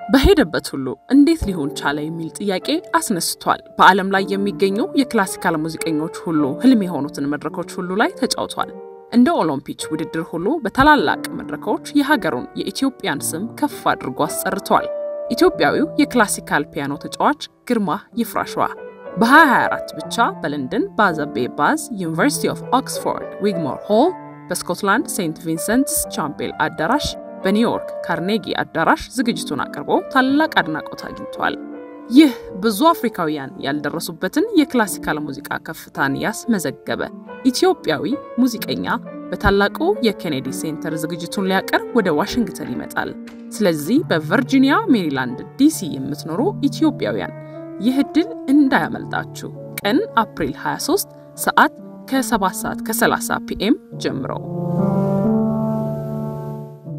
በሄደበት ሁሉ እንዴት ሊሆን ቻለ የሚል ጥያቄ አስነስቷል። በዓለም ላይ የሚገኙ የክላሲካል ሙዚቀኞች ሁሉ ህልም የሆኑትን መድረኮች ሁሉ ላይ ተጫውቷል። እንደ ኦሎምፒክ ውድድር ሁሉ በታላላቅ መድረኮች የሀገሩን የኢትዮጵያን ስም ከፍ አድርጎ አስጠርቷል። ኢትዮጵያዊው የክላሲካል ፒያኖ ተጫዋች ግርማ ይፍራሸዋ በ2024 ብቻ በለንደን ባዘቤ ባዝ ዩኒቨርሲቲ ኦፍ ኦክስፎርድ ዊግሞር ሆል በስኮትላንድ ሴንት ቪንሰንትስ ቻምፔል አዳራሽ በኒውዮርክ ካርኔጊ አዳራሽ ዝግጅቱን አቅርቦ ታላቅ አድናቆት አግኝቷል። ይህ ብዙ አፍሪካውያን ያልደረሱበትን የክላሲካል ሙዚቃ ከፍታን ያስመዘገበ ኢትዮጵያዊ ሙዚቀኛ በታላቁ የኬኔዲ ሴንተር ዝግጅቱን ሊያቀርብ ወደ ዋሽንግተን ይመጣል። ስለዚህ በቨርጂኒያ፣ ሜሪላንድ፣ ዲሲ የምትኖሩ ኢትዮጵያውያን ይህ ዕድል እንዳያመልጣችሁ። ቀን አፕሪል 23 ሰዓት ከ7:30 ፒኤም ጀምሮ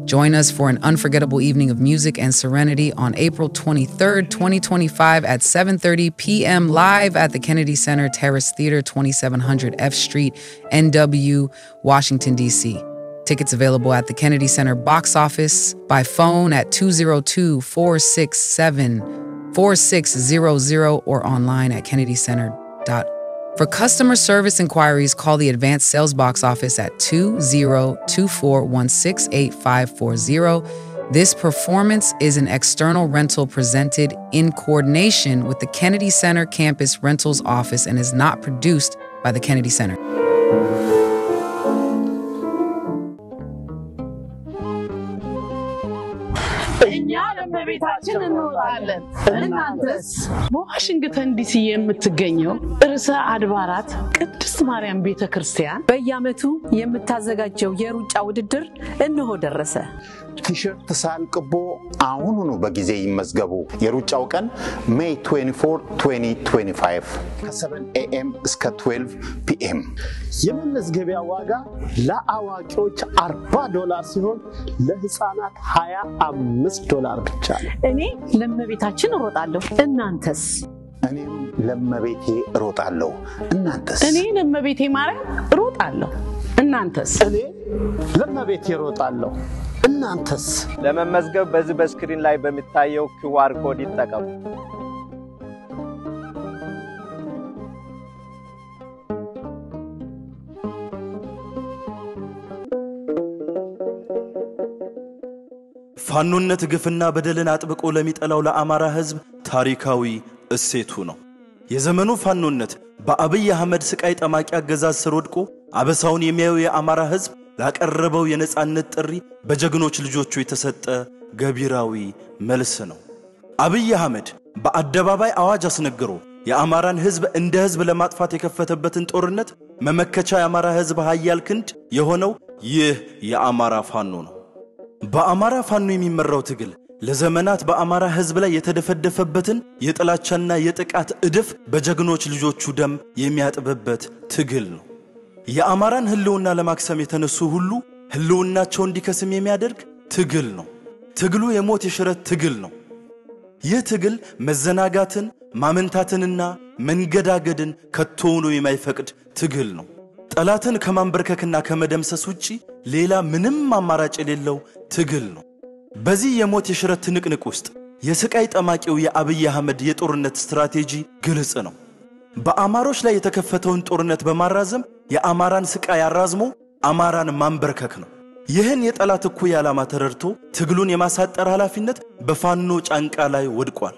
Join us for an unforgettable evening of music and serenity on April 23rd, 2025 at 7:30 p.m. live at the Kennedy Center Terrace Theater, 2700 F Street, NW, Washington, D.C. Tickets available at the Kennedy Center box office, by phone at 202-467-4600 or online at kennedycenter.org. For customer service inquiries, call the Advanced Sales Box Office at 2024168540. This performance is an external rental presented in coordination with the Kennedy Center Campus Rentals Office and is not produced by the Kennedy Center. በቤታችን እንውላለን። እናንተስ? በዋሽንግተን ዲሲ የምትገኘው ርዕሰ አድባራት ቅድስት ማርያም ቤተክርስቲያን በየዓመቱ የምታዘጋጀው የሩጫ ውድድር እነሆ ደረሰ። ቲሸርት ሳልቅቦ አሁኑኑ በጊዜ ይመዝገቡ። የሩጫው ቀን May 24, 2025 ከ7 AM እስከ 12 PM። የመመዝገቢያ ዋጋ ለአዋቂዎች $40 ሲሆን ለህፃናት $25 ብቻ ነው። እኔ ለመቤታችን እሮጣለሁ። እናንተስ? እኔም ለመቤቴ እሮጣለሁ። እናንተስ? እኔ ለመቤቴ ማርያም እሮጣለሁ። እናንተስ? እኔ ለመቤቴ እሮጣለሁ። እናንተስ? ለመመዝገብ በዚህ በስክሪን ላይ በሚታየው QR ኮድ ይጠቀሙ። ፋኖነት ግፍና በደልን አጥብቆ ለሚጠላው ለአማራ ህዝብ ታሪካዊ እሴቱ ነው። የዘመኑ ፋኖነት በአብይ አህመድ ስቃይ ጠማቂ አገዛዝ ስር ወድቆ አበሳውን የሚያየው የአማራ ህዝብ ላቀረበው የነጻነት ጥሪ በጀግኖች ልጆቹ የተሰጠ ገቢራዊ መልስ ነው። አብይ አህመድ በአደባባይ አዋጅ አስነግሮ የአማራን ህዝብ እንደ ህዝብ ለማጥፋት የከፈተበትን ጦርነት መመከቻ የአማራ ህዝብ ኃያል ክንድ የሆነው ይህ የአማራ ፋኖ ነው። በአማራ ፋኖ የሚመራው ትግል ለዘመናት በአማራ ህዝብ ላይ የተደፈደፈበትን የጥላቻና የጥቃት እድፍ በጀግኖች ልጆቹ ደም የሚያጥብበት ትግል ነው። የአማራን ህልውና ለማክሰም የተነሱ ሁሉ ህልውናቸው እንዲከስም የሚያደርግ ትግል ነው። ትግሉ የሞት የሽረት ትግል ነው። ይህ ትግል መዘናጋትን፣ ማመንታትንና መንገዳገድን ከቶውኑ የማይፈቅድ ትግል ነው። ጠላትን ከማንበርከክና ከመደምሰስ ውጪ ሌላ ምንም አማራጭ የሌለው ትግል ነው። በዚህ የሞት የሽረት ትንቅንቅ ውስጥ የስቃይ ጠማቂው የአብይ አህመድ የጦርነት ስትራቴጂ ግልጽ ነው። በአማሮች ላይ የተከፈተውን ጦርነት በማራዘም የአማራን ስቃይ አራዝሞ አማራን ማንበርከክ ነው። ይህን የጠላት እኩይ ዓላማ ተረድቶ ትግሉን የማሳጠር ኃላፊነት በፋኖ ጫንቃ ላይ ወድቋል።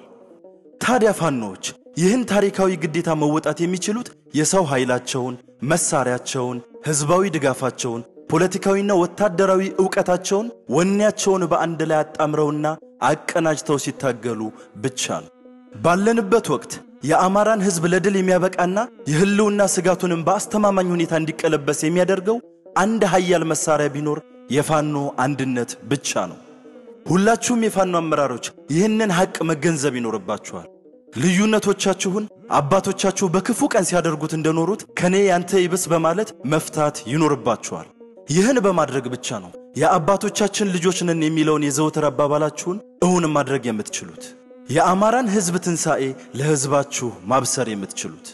ታዲያ ፋኖች ይህን ታሪካዊ ግዴታ መወጣት የሚችሉት የሰው ኃይላቸውን፣ መሳሪያቸውን፣ ህዝባዊ ድጋፋቸውን፣ ፖለቲካዊና ወታደራዊ ዕውቀታቸውን፣ ወኔያቸውን በአንድ ላይ አጣምረውና አቀናጅተው ሲታገሉ ብቻ ነው። ባለንበት ወቅት የአማራን ህዝብ ለድል የሚያበቃና የህልውና ስጋቱንም በአስተማማኝ ሁኔታ እንዲቀለበስ የሚያደርገው አንድ ኃያል መሳሪያ ቢኖር የፋኖ አንድነት ብቻ ነው። ሁላችሁም የፋኖ አመራሮች ይህንን ሐቅ መገንዘብ ይኖርባችኋል። ልዩነቶቻችሁን አባቶቻችሁ በክፉ ቀን ሲያደርጉት እንደኖሩት ከኔ ያንተ ይብስ በማለት መፍታት ይኖርባችኋል። ይህን በማድረግ ብቻ ነው የአባቶቻችን ልጆች ነን የሚለውን የዘወትር አባባላችሁን እውን ማድረግ የምትችሉት። የአማራን ህዝብ ትንሳኤ ለህዝባችሁ ማብሰር የምትችሉት።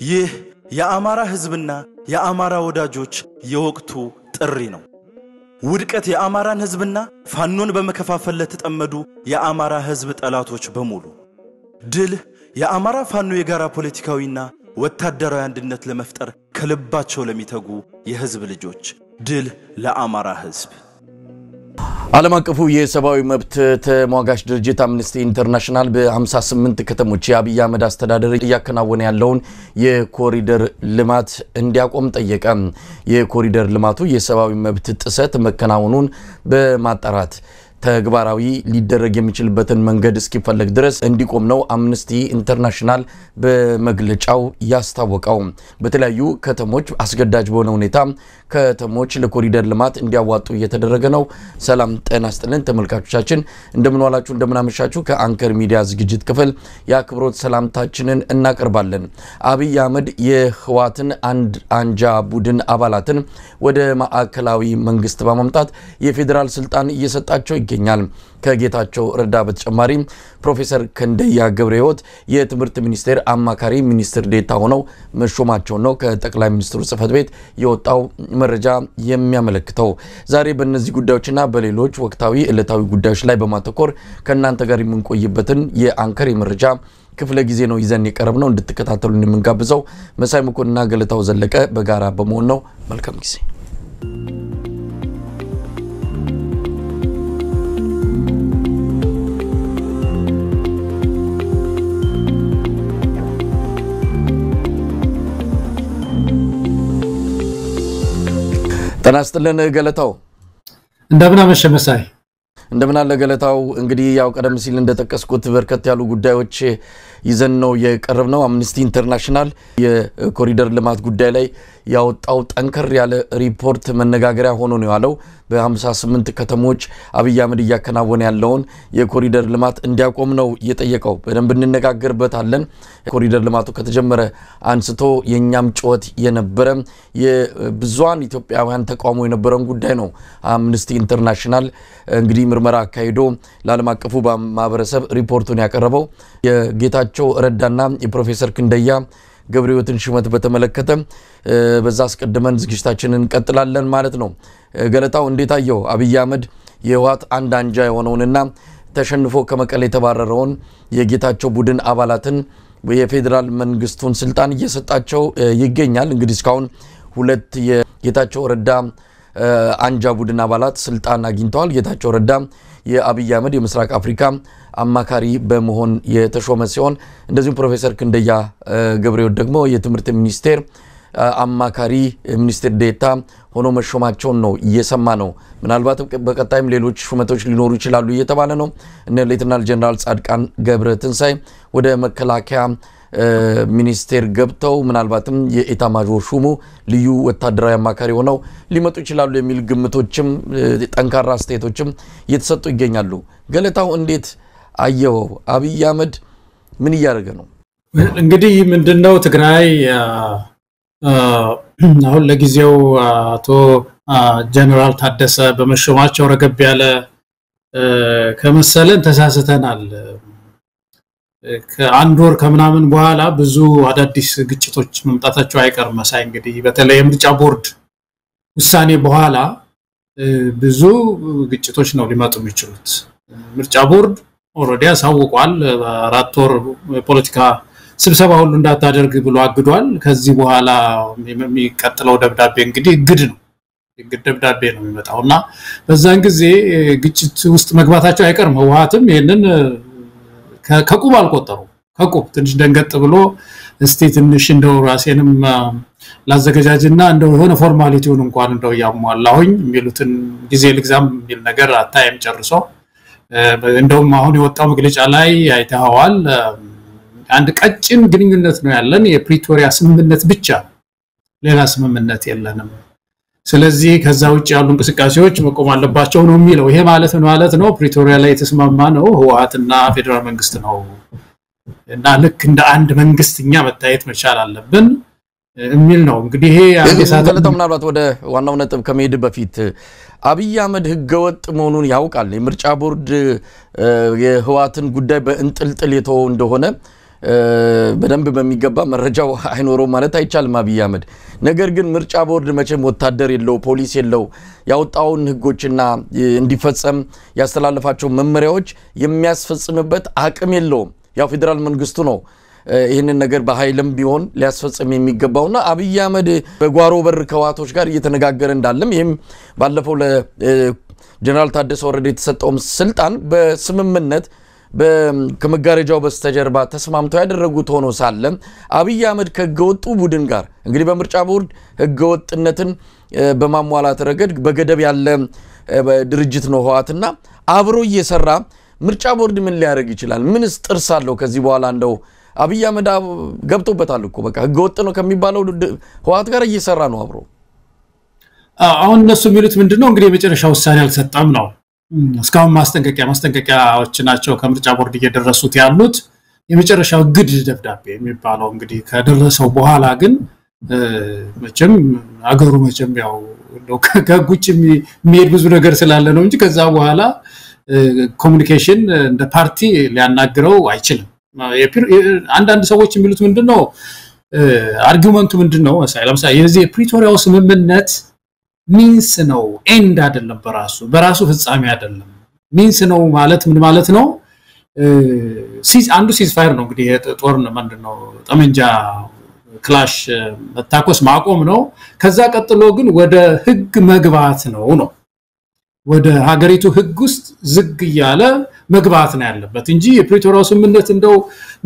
ይህ የአማራ ህዝብና የአማራ ወዳጆች የወቅቱ ጥሪ ነው። ውድቀት የአማራን ህዝብና ፋኖን በመከፋፈል ለተጠመዱ የአማራ ህዝብ ጠላቶች በሙሉ ድል የአማራ ፋኖ የጋራ ፖለቲካዊና ወታደራዊ አንድነት ለመፍጠር ከልባቸው ለሚተጉ የህዝብ ልጆች ድል ለአማራ ህዝብ ዓለም አቀፉ የሰብአዊ መብት ተሟጋች ድርጅት አምነስቲ ኢንተርናሽናል በ58 ከተሞች የአብይ አህመድ አስተዳደር እያከናወነ ያለውን የኮሪደር ልማት እንዲያቆም ጠየቀ። የኮሪደር ልማቱ የሰብአዊ መብት ጥሰት መከናወኑን በማጣራት ተግባራዊ ሊደረግ የሚችልበትን መንገድ እስኪፈለግ ድረስ እንዲቆም ነው አምነስቲ ኢንተርናሽናል በመግለጫው ያስታወቀው። በተለያዩ ከተሞች አስገዳጅ በሆነ ሁኔታ ከተሞች ለኮሪደር ልማት እንዲያዋጡ እየተደረገ ነው። ሰላም ጤና ይስጥልን ተመልካቾቻችን እንደምን ዋላችሁ እንደምን አመሻችሁ። ከአንከር ሚዲያ ዝግጅት ክፍል የአክብሮት ሰላምታችንን እናቀርባለን። አብይ አህመድ የህዋትን አንጃ ቡድን አባላትን ወደ ማዕከላዊ መንግስት በማምጣት የፌደራል ስልጣን እየሰጣቸው ይገኛል። ከጌታቸው ረዳ በተጨማሪ ፕሮፌሰር ክንደያ ገብረሕይወት የትምህርት ሚኒስቴር አማካሪ ሚኒስትር ዴታ ሆነው መሾማቸው ነው ከጠቅላይ ሚኒስትሩ ጽፈት ቤት የወጣው መረጃ የሚያመለክተው። ዛሬ በእነዚህ ጉዳዮችና በሌሎች ወቅታዊ ዕለታዊ ጉዳዮች ላይ በማተኮር ከናንተ ጋር የምንቆይበትን የአንከር መረጃ ክፍለ ጊዜ ነው ይዘን የቀረብነው። እንድትከታተሉን የምንጋብዘው መሳይ መኮንንና ገለታው ዘለቀ በጋራ በመሆን ነው። መልካም ጊዜ። ጤና ይስጥልን ገለታው እንደምን አመሸ መሳይ እንደምን አለ ገለታው። እንግዲህ ያው ቀደም ሲል እንደተጠቀስኩት በርከት ያሉ ጉዳዮች ይዘን ነው የቀረብነው። አምነስቲ ኢንተርናሽናል የኮሪደር ልማት ጉዳይ ላይ ያወጣው ጠንከር ያለ ሪፖርት መነጋገሪያ ሆኖ ነው ያለው። በ58 ከተሞች አብይ አህመድ ያከናወነ ያለውን የኮሪደር ልማት እንዲያቆም ነው የጠየቀው። በደንብ እንነጋገርበታለን። ኮሪደር ልማቱ ከተጀመረ አንስቶ የኛም ጩኸት የነበረ የብዙሃን ኢትዮጵያውያን ተቃውሞ የነበረውን ጉዳይ ነው አምነስቲ ኢንተርናሽናል እንግዲህ ምርመራ አካሂዶ ለዓለም አቀፉ ማህበረሰብ ሪፖርቱን ያቀረበው። የጌታቸው ረዳና የፕሮፌሰር ክንደያ ገብረሕይወትን ሹመት በተመለከተ በዛ አስቀድመን ዝግጅታችንን እንቀጥላለን ማለት ነው። ገለታው እንዴት አየው? አብይ አህመድ የህወሓት አንጃ የሆነውንና ተሸንፎ ከመቀሌ የተባረረውን የጌታቸው ቡድን አባላትን የፌደራል መንግስቱን ስልጣን እየሰጣቸው ይገኛል። እንግዲህ እስካሁን ሁለት የጌታቸው ረዳ አንጃ ቡድን አባላት ስልጣን አግኝተዋል። ጌታቸው ረዳ የአብይ አህመድ የምስራቅ አፍሪካ አማካሪ በመሆን የተሾመ ሲሆን እንደዚሁም ፕሮፌሰር ክንደያ ገብረሕይወት ደግሞ የትምህርት ሚኒስቴር አማካሪ ሚኒስትር ዴታ ሆኖ መሾማቸውን ነው እየሰማ ነው። ምናልባት በቀጣይም ሌሎች ሹመቶች ሊኖሩ ይችላሉ እየተባለ ነው። እነ ሌተናል ጀነራል ጻድቃን ገብረትንሳይ ወደ መከላከያ ሚኒስቴር ገብተው ምናልባትም የኤታ ማጆር ሹሙ ልዩ ወታደራዊ አማካሪ ሆነው ሊመጡ ይችላሉ የሚል ግምቶችም ጠንካራ አስተያየቶችም እየተሰጡ ይገኛሉ። ገለታው እንዴት አየው? አብይ አህመድ ምን እያደረገ ነው? እንግዲህ ምንድነው ትግራይ አሁን ለጊዜው አቶ ጀነራል ታደሰ በመሾማቸው ረገብ ያለ ከመሰለን ተሳስተናል። ከአንድ ወር ከምናምን በኋላ ብዙ አዳዲስ ግጭቶች መምጣታቸው አይቀርም መሳይ። እንግዲህ በተለይ የምርጫ ቦርድ ውሳኔ በኋላ ብዙ ግጭቶች ነው ሊመጡ የሚችሉት። ምርጫ ቦርድ ኦልሬዲ አሳውቋል። በአራት ወር ፖለቲካ ስብሰባ ሁሉ እንዳታደርግ ብሎ አግዷል። ከዚህ በኋላ የሚቀጥለው ደብዳቤ እንግዲህ ግድ ነው ደብዳቤ ነው የሚመጣውና በዛን ጊዜ ግጭት ውስጥ መግባታቸው አይቀርም። ህወሓትም ይሄንን ከቁብ አልቆጠሩ ከቁብ ትንሽ ደንገጥ ብሎ እስቲ ትንሽ እንደው ራሴንም ላዘጋጃጅና እንደው ሆነ ፎርማሊቲውን እንኳን እንደው ያሟላሁኝ የሚሉትን ጊዜ ልግዛም የሚል ነገር አታየም ጨርሶ። እንደውም አሁን የወጣው መግለጫ ላይ አይተዋል። አንድ ቀጭን ግንኙነት ነው ያለን የፕሪቶሪያ ስምምነት ብቻ ሌላ ስምምነት የለንም። ስለዚህ ከዛ ውጭ ያሉ እንቅስቃሴዎች መቆም አለባቸው ነው የሚለው። ይሄ ማለት ነው ፕሪቶሪያ ላይ የተስማማ ነው ህወሓትና ፌደራል መንግስት ነው እና ልክ እንደ አንድ መንግስትኛ መታየት መቻል አለብን የሚል ነው። እንግዲህ ይሄ ገለታው ምናልባት ወደ ዋናው ነጥብ ከመሄድ በፊት አብይ አህመድ ህገወጥ መሆኑን ያውቃል። የምርጫ ቦርድ የህወሓትን ጉዳይ በእንጥልጥል የተወው እንደሆነ በደንብ በሚገባ መረጃው አይኖረው ማለት አይቻልም አብይ አህመድ ነገር ግን ምርጫ ቦርድ መቼም ወታደር የለው ፖሊስ የለው ያወጣውን ህጎችና እንዲፈጸም ያስተላልፋቸው መመሪያዎች የሚያስፈጽምበት አቅም የለውም ያው ፌደራል መንግስቱ ነው ይሄንን ነገር በኃይልም ቢሆን ሊያስፈጽም የሚገባውና አብይ አህመድ በጓሮ በር ከዋቶች ጋር እየተነጋገረ እንዳለም ይሄም ባለፈው ለጀነራል ታደሰ ወረደ የተሰጠው ስልጣን በስምምነት ከመጋረጃው በስተጀርባ ተስማምተው ያደረጉት ሆኖ ሳለ አብይ አህመድ ከገወጡ ቡድን ጋር እንግዲህ በምርጫ ቦርድ ህገወጥነትን በማሟላት ረገድ በገደብ ያለ ድርጅት ነው ህዋትና አብሮ እየሰራ ምርጫ ቦርድ ምን ሊያደርግ ይችላል ምንስ ጥርስ አለው ከዚህ በኋላ እንደው አብይ አህመድ ገብቶበታል እኮ በቃ ህገወጥ ነው ከሚባለው ህዋት ጋር እየሰራ ነው አብሮ አሁን እነሱ የሚሉት ምንድነው እንግዲህ የመጨረሻ ውሳኔ አልሰጣም ነው እስካሁን ማስጠንቀቂያዎች ናቸው ከምርጫ ቦርድ እየደረሱት ያሉት የመጨረሻው ግድ ደብዳቤ የሚባለው እንግዲህ ከደረሰው በኋላ ግን መቼም አገሩ መቼም ያው ከጉጭ የሚሄድ ብዙ ነገር ስላለ ነው እንጂ ከዛ በኋላ ኮሙኒኬሽን እንደ ፓርቲ ሊያናግረው አይችልም አንዳንድ ሰዎች የሚሉት ምንድነው አርጊውመንቱ ምንድነው ለምሳሌ የዚህ የፕሪቶሪያው ስምምነት ሚንስ ነው ኤንድ አይደለም በራሱ ፍጻሜ አይደለም ሚንስ ነው ማለት ምን ማለት ነው አንዱ ሲዝፋየር ነው እንግዲህ ጦርነት ምንድነው ጠመንጃ ክላሽ መታኮስ ማቆም ነው ከዛ ቀጥሎ ግን ወደ ህግ መግባት ነው ወደ ሀገሪቱ ህግ ውስጥ ዝግ ያለ መግባት ነው ያለበት እንጂ የፕሪቶሪያው ስምምነት እንደው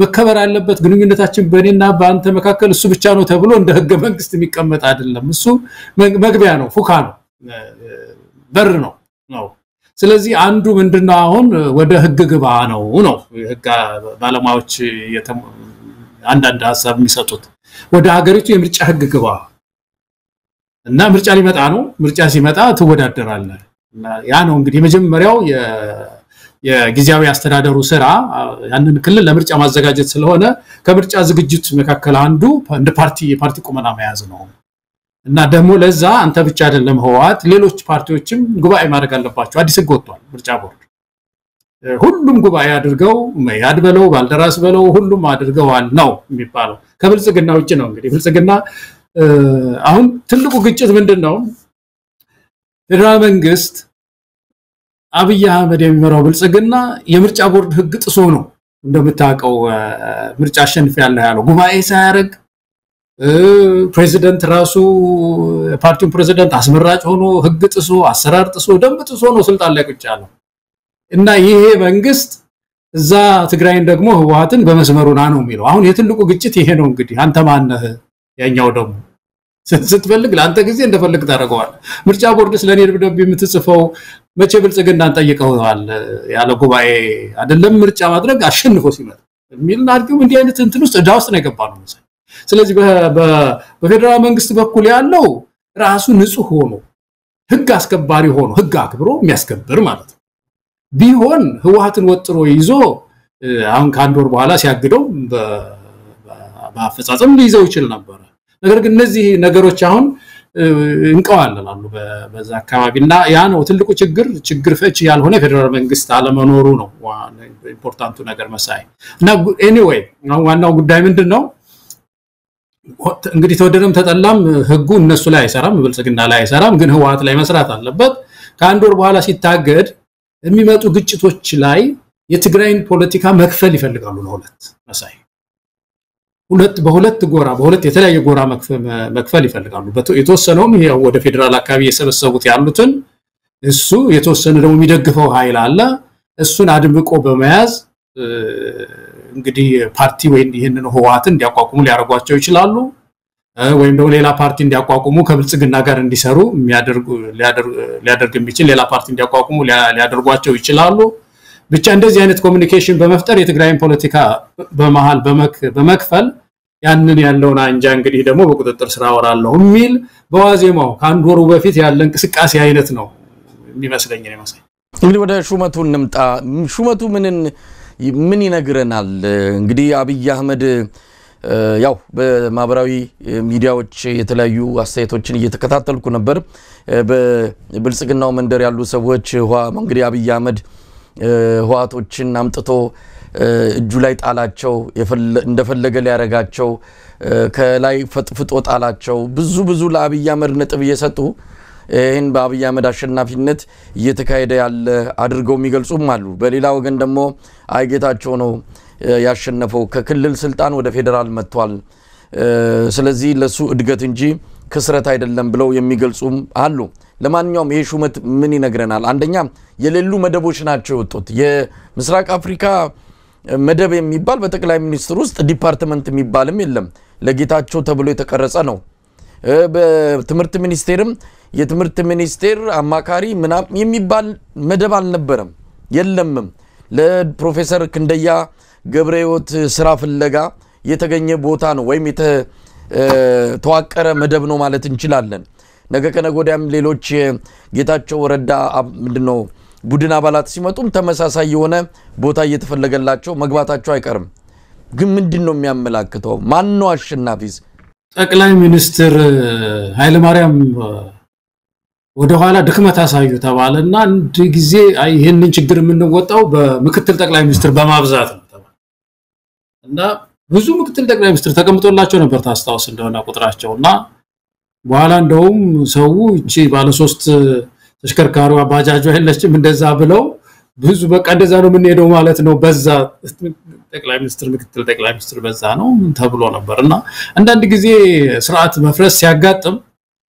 መከበር ያለበት ግንኙነታችን በእኔና በአንተ መካከል እሱ ብቻ ነው ተብሎ እንደ ህገ መንግስት የሚቀመጥ አይደለም እሱ መግቢያ ነው ፉካ ነው በር ነው ስለዚህ አንዱ ምንድነው አሁን ወደ ህግ ግባ ነው ህግ ባለሙያዎች አንዳንድ ሐሳብ የሚሰጡት ወደ ሀገሪቱ የምርጫ ህግ ግባ እና ምርጫ ሊመጣ ነው ምርጫ ሲመጣ ትወዳደራለህ ያ ነው እንግዲህ መጀመሪያው የጊዜያዊ አስተዳደሩ ስራ ያንን ክልል ለምርጫ ማዘጋጀት ስለሆነ ከምርጫ ዝግጅት መካከል አንዱ እንደ የፓርቲ ቁመና መያዝ ነው እና ደግሞ ለዛ አንተ ብቻ አይደለም ህዋት ሌሎች ፓርቲዎችም ጉባኤ ማድረግ አለባቸው አዲስ ህግ ወጥቷል ምርጫ ቦርድ ሁሉም ጉባኤ አድርገው መያድ በለው ባልደራስ በለው ሁሉም አድርገዋል ነው የሚባለው ከብልጽግና ውጪ ነው እንግዲህ ብልጽግና አሁን ትልቁ ግጭት ምንድነው ፌደራል መንግስት አብይ አህመድ የሚመራው ብልጽግና የምርጫ ቦርድ ህግ ጥሶ ነው እንደምታውቀው ምርጫ አሸንፍ ያለው ጉባኤ ሳያረግ ፕሬዚደንት ራሱ ፓርቲው ፕሬዚደንት አስመራጭ ሆኖ ህግ ጥሶ አሰራር ጥሶ ደንብ ጥሶ ነው ስልጣን ላይ ቁጭ ያለው እና ይሄ መንግስት እዛ ትግራይን ደግሞ ህዋትን በመስመሩና ነው የሚለው አሁን የትልቁ ግጭት ይሄ ነው እንግዲህ አንተ ማነህ ያኛው ደግሞ ስትፈልግ ለአንተ ጊዜ እንደፈልግ ታረጋዋል ምርጫ ቦርድ ስለኔ ደብዳቤ የምትጽፈው መቼ ብልጽግናን ጠይቀዋል ያለ ጉባኤ አይደለም ምርጫ ማድረግ አሸንፎ ሲመጣ የሚልና አርጊው እንዲህ አይነት እንትን ውስጥ ዳውስ ነው የገባው ነው ስለዚህ በፌደራል መንግስት በኩል ያለው ራሱ ንጹህ ሆኖ ህግ አስከባሪ ሆኖ ህግ አክብሮ የሚያስከብር ማለት ነው ቢሆን ህዋትን ወጥሮ ይዞ አሁን ከአንድ ወር በኋላ ሲያግደው በአፈጻጸም ሊይዘው ይችላል ነበር ነገር ግን እነዚህ ነገሮች አሁን እንቀዋለላሉ በዛ አካባቢና ያ ነው ትልቁ ችግር ፈች ያልሆነ ፌደራል መንግስት አለመኖሩ ነው ኢምፖርታንቱ ነገር መሳይ እና ኤኒዌይ ዋናው ጉዳይ ምንድነው እንግዲህ ተወደደም ተጠላም ህጉ እነሱ ላይ አይሰራም ብልጽግና ላይ አይሰራም ግን ህዋት ላይ መስራት አለበት ከአንድ ወር በኋላ ሲታገድ የሚመጡ ግጭቶች ላይ የትግራይን ፖለቲካ መክፈል ይፈልጋሉ ለሁለት መሳይ በሁለት የተለያየ ጎራ መክፈል ይፈልጋሉ የተወሰነውም ይሄ ወደ ፌደራል አካባቢ የሰበሰቡት ያሉትን እሱ የተወሰነ ደግሞ የሚደግፈው ኃይል አለ እሱን አድምቆ በመያዝ እንግዲህ ፓርቲ ወይ ይሄንን ህዋትን እንዲያቋቁሙ ሊያደርጓቸው ይችላሉ ወይም ደግሞ ሌላ ፓርቲ እንዲያቋቁሙ ከብልጽግና ጋር እንዲሰሩ ሊያደርግ የሚችል ሌላ ፓርቲ እንዲያቋቁሙ ሊያደርጓቸው ይችላሉ ብቻ እንደዚህ አይነት ኮሙኒኬሽን በመፍጠር የትግራይን ፖለቲካ በመሃል በመክፈል ያንን ያለውን አንጃ እንግዲህ ደግሞ በቁጥጥር ስራ ወራለው የሚል በዋዜማው ከአንድ ወሩ በፊት ያለ እንቅስቃሴ አይነት ነው የሚመስለኝ ነው እንግዲህ ወደ ሹመቱ እንምጣ ሹመቱ ምን ይነግረናል እንግዲህ አብይ አህመድ ያው በማህበራዊ ሚዲያዎች የተለያዩ አስተያየቶችን እየተከታተልኩ ነበር በብልጽግናው መንደር ያሉ ሰዎች እንግዲህ አብይ አህመድ ህዋቶችን አምጥቶ እጁ ላይ ጣላቸው እንደፈለገ ሊያረጋቸው ከላይ ፈጥፍጦ ጣላቸው ብዙ ለአብይ አህመድ ነጥብ እየሰጡ ይሄን በአብይ አህመድ አሸናፊነት እየተካሄደ ያለ አድርገው የሚገልጹም አሉ በሌላ ወገን ደግሞ አይጌታቸው ነው ያሸነፈው ከክልል ስልጣን ወደ ፌደራል መጥቷል ስለዚህ ለሱ እድገት እንጂ ክስረት አይደለም ብለው የሚገልጹም አሉ ለማንኛውም ይሄ ሹመት ምን ይነግረናል አንደኛ የሌሉ መደቦች ናቸው ወጡት የምስራቅ አፍሪካ መደብ የሚባል በጠቅላይ ሚኒስትር ውስጥ ዲፓርትመንት የሚባልም የለም ለጌታቸው ተብሎ የተቀረጸ ነው በትምህርት ሚኒስቴርም የትምህርት ሚኒስቴር አማካሪ ምናም የሚባል መደብ አልነበረም የለምም ለፕሮፌሰር ክንደያ ገብረህይወት ስራ ፍለጋ የተገኘ ቦታ ነው ወይም ተዋቀረ መደብ ነው ማለት እንችላለን ነገ ከነጎዳም ሌሎች ጌታቸው ረዳ ምንድነው ቡድን አባላት ሲመጡም ተመሳሳይ የሆነ ቦታ እየተፈለገላቸው መግባታቸው አይቀርም ግን ምንድነው የሚያመላክተው ማን ነው አሸናፊስ ጠቅላይ ሚኒስትር ኃይለ ማርያም ወደ ኋላ ድክመት አሳዩ ተባለና አንድ ጊዜ ይሄንን ችግር የምንወጣው በምክትል ጠቅላይ ሚኒስትር በማብዛት ነው ተባለ እና ብዙ ምክትል ጠቅላይ ሚኒስትር ተቀምጦላቸው ነበር ታስታውስ እንደሆነ ቁጥራቸውና በኋላ እንደውም ሰው እቺ ባለ 3 ተሽከርካሪዋ ባጃጇ አይለችም እንደዛ ብለው ብዙ በቃ እንደዛ ነው ምን ሄደው ማለት ነው በዛ ጠቅላይ ሚኒስትር ምክትል ጠቅላይ ሚኒስትር በዛ ነው ተብሎ ነበርና አንዳንድ ጊዜ ስርዓት መፍረስ ሲያጋጥም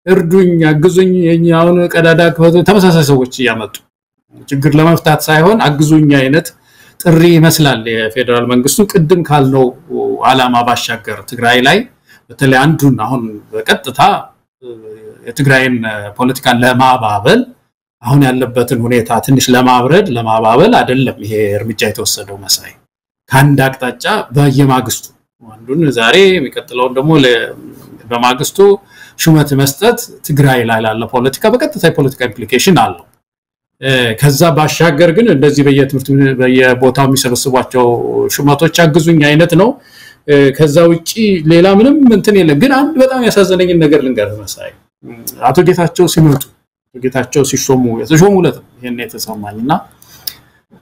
እርዱኝ አግዙኝ የኛውን ቀዳዳ ተመሳሳይ ሰዎች ያመጡ ችግር ለመፍታት ሳይሆን አግዙኝ አይነት ጥሪ ይመስላል የፌደራል መንግስቱ ቅድም ካልነው ዓላማ ባሻገር ትግራይ ላይ በተለይ አንዱን አሁን በቀጥታ የትግራይን ፖለቲካ ለማባበል አሁን ያለበትን ሁኔታ ትንሽ ለማባበል አይደለም ይሄ እርምጃ የተወሰደው መሳይ ካንድ አቅጣጫ በየማግስቱ አንዱን ዛሬ የሚቀጥለው ደግሞ በማግስቱ ሹመት መስጠት ትግራይ ላይ ያለ ፖለቲካ በቀጥታ ፖለቲካ ኢምፕሊኬሽን አለው ከዛ ባሻገር ግን እንደዚህ በየትምህርት በየቦታው የሚሰበስቧቸው ሹመቶች አግዙኝ አይነት ነው ከዛ ውጪ ሌላ ምንም እንትን የለም ግን አንድ በጣም ያሳዘነኝ ነገር ልንገር መሳይ አቶ ጌታቸው ሲመጡ ጌታቸው ሲሾሙ የተሾሙለት ይሄን የተሰማኝና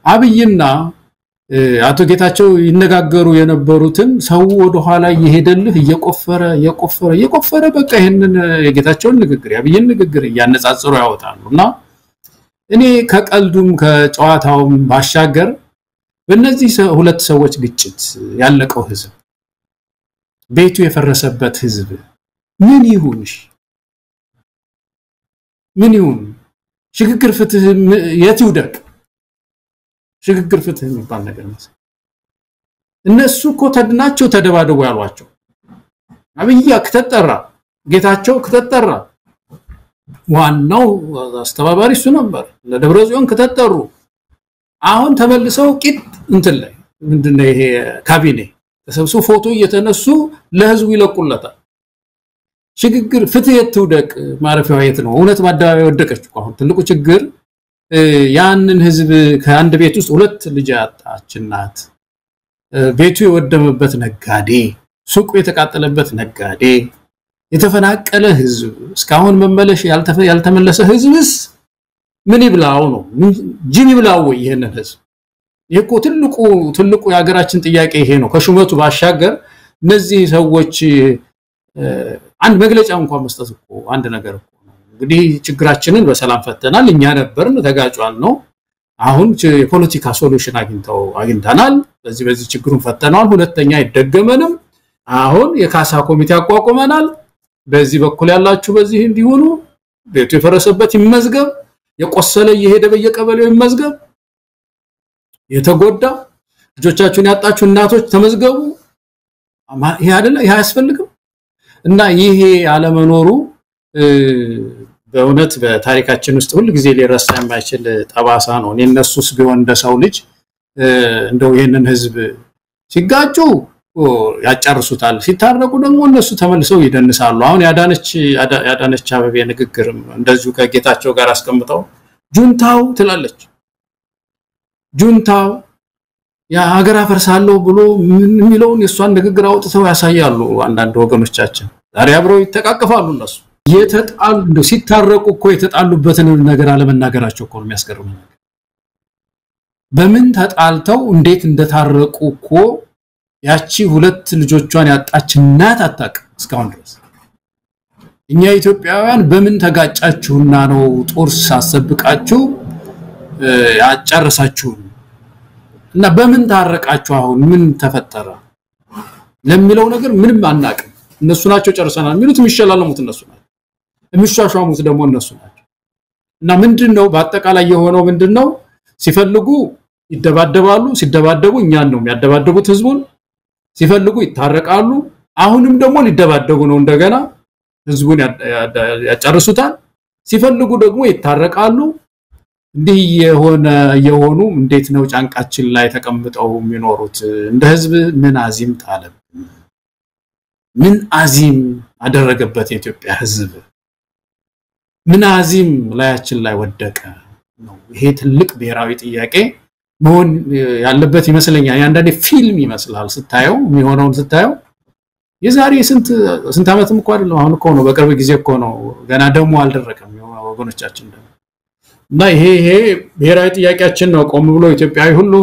አብይና አቶ ጌታቸው ይነጋገሩ የነበሩትን ሰው ወደ ኋላ እየሄደልህ እየቆፈረ በቃ ይሄንን የጌታቸውን ንግግር ያብይን ንግግር ያነጻጽሩ ያወጣሉና እኔ ከቀልዱም ከጨዋታውም ባሻገር በእነዚህ ሁለት ሰዎች ግጭት ያለቀው ህዝብ ቤቱ የፈረሰበት ህዝብ ምን ይሁን ሽግግር ፍትህ የት ይውደቅ ሽግግር ፍትህ የሚባል ነገር ነው እነሱ እኮ ተድናቸው ተደባደቡ ያሏቸው አብይ ከተጠራ ጌታቸው ከተጠራ ዋናው አስተባባሪ እሱ ነበር ለደብረ ጽዮን ከተጠሩ አሁን ተመልሰው ቂጥ እንትን ላይ ምንድነው ይሄ ካቢኔ ተሰብስቦ ፎቶ እየተነሱ ለህዝቡ ይለቁለታል ሽግግር ፍትህ የትውደቅ ማረፊያው የት ነው እውነት ማዳባይ ወደቀች አሁን ትልቁ ችግር ያንን ህዝብ ከአንድ ቤት ውስጥ ሁለት ልጅ አጣችናት ቤቱ የወደመበት ነጋዴ ሱቁ የተቃጠለበት ነጋዴ የተፈናቀለ ህዝብ እስካሁን መመለሽ ያልተመለሰ ህዝብስ ምን ይብላው ነው ጅም ይብላው ይሄንን ህዝብ ይሄኮ ትልቁ የሀገራችን ጥያቄ ይሄ ነው ከሹመቱ ባሻገር እነዚህ ሰዎች አንድ መግለጫ እንኳን መስጠት እኮ አንድ ነገር እኮ ነው እንግዲህ ችግራችንን በሰላም ፈተናል እኛ ነበርን ተጋጫል ነው አሁን የፖለቲካ ሶሉሽን አግኝተናል በዚህ ችግሩን ፈተናል ሁለተኛ ይደገመንም አሁን የካሳ ኮሚቴ አቋቁመናል በዚህ በኩል ያላችሁ በዚህ እንዲሆኑ ቤቱ የፈረሰበት ይመዝገብ የቆሰለ የሄደ በየቀበሌው ይመዝገብ የተጎዳ ልጆቻችሁን ያጣችሁ እናቶች ተመዝገቡ ይሄ አይደለ ይሄ ያስፈልግም እና ይሄ አለመኖሩ በእውነት በታሪካችን ውስጥ ሁሉ ጊዜ ሊረሳ የማይችል ጠባሳ ነው እነሱስ ቢሆን እንደሰው ልጅ እንደው ይሄንን ህዝብ ሲጋጩ ያጫርሱታል ሲታረቁ ደግሞ እነሱ ተመልሰው ይደንሳሉ አሁን ያዳነች አበቤ ንግግርም እንደዚሁ ከጌታቸው ጋር አስቀምጠው ጁንታው ትላለች ጁንታው ያ ሀገር አፈርሳለሁ ብሎ ምን የሚለውን የሷን ንግግር አውጥተው ያሳያሉ አንዳንድ ወገኖቻችን ዛሬ አብረው ይተቃቀፋሉ እነሱ የተጣሉ ሲታረቁ እኮ የተጣሉበትን ነገር አለመናገራቸው እኮ ነው የሚያስገርመው በምን ተጣልተው እንዴት እንደታረቁ እኮ ያቺ ሁለት ልጆቿን ያጣች እናት አታውቅም እስካሁን ድረስ። እኛ ኢትዮጵያውያን በምን ተጋጫችሁና ነው ጦር ሳሰብቃችሁ ያጨርሳችሁ እና በምን ታረቃችሁ አሁን ምን ተፈጠረ ለሚለው ነገር ምንም አናውቅም። እነሱ ናቸው ጨርሰናል የሚሉት የሚሸላለሙት እነሱ ናቸው የሚሻሻሙት ደግሞ እነሱ ናቸው። እና ምንድነው በአጠቃላይ የሆነው ምንድነው ሲፈልጉ ይደባደባሉ ሲደባደቡ እኛን ነው የሚያደባደቡት ህዝቡን ሲፈልጉ ይታረቃሉ አሁንም ደግሞ ሊደባደቡ ነው እንደገና ህዝቡን ያጨርሱታል ሲፈልጉ ደግሞ ይታረቃሉ እንዲህ የሆኑ እንዴት ነው ጫንቃችን ላይ ተቀምጠው የሚኖሩት እንደ ህዝብ ምን አዚም ጣለም ምን አዚም አደረገበት የኢትዮጵያ ህዝብ ምን አዚም ላያችን ላይ ወደቀ ነው ይሄ ትልቅ ብሔራዊ ጥያቄ መሆን ያለበት ይመስለኛል አንዳንዴ ፊልም ይመስላል ስታየው የሚሆነውን ስታየው የዛሬ ስንት አመትም እኮ አይደለም አሁን እኮ ነው በቅርብ ጊዜ እኮ ነው ገና ደሞ አልደረቀም ወገኖቻችን ደሞ እና ይሄ ብሔራዊ ጥያቄያችን ነው ቆም ብሎ ኢትዮጵያዊ ሁሉ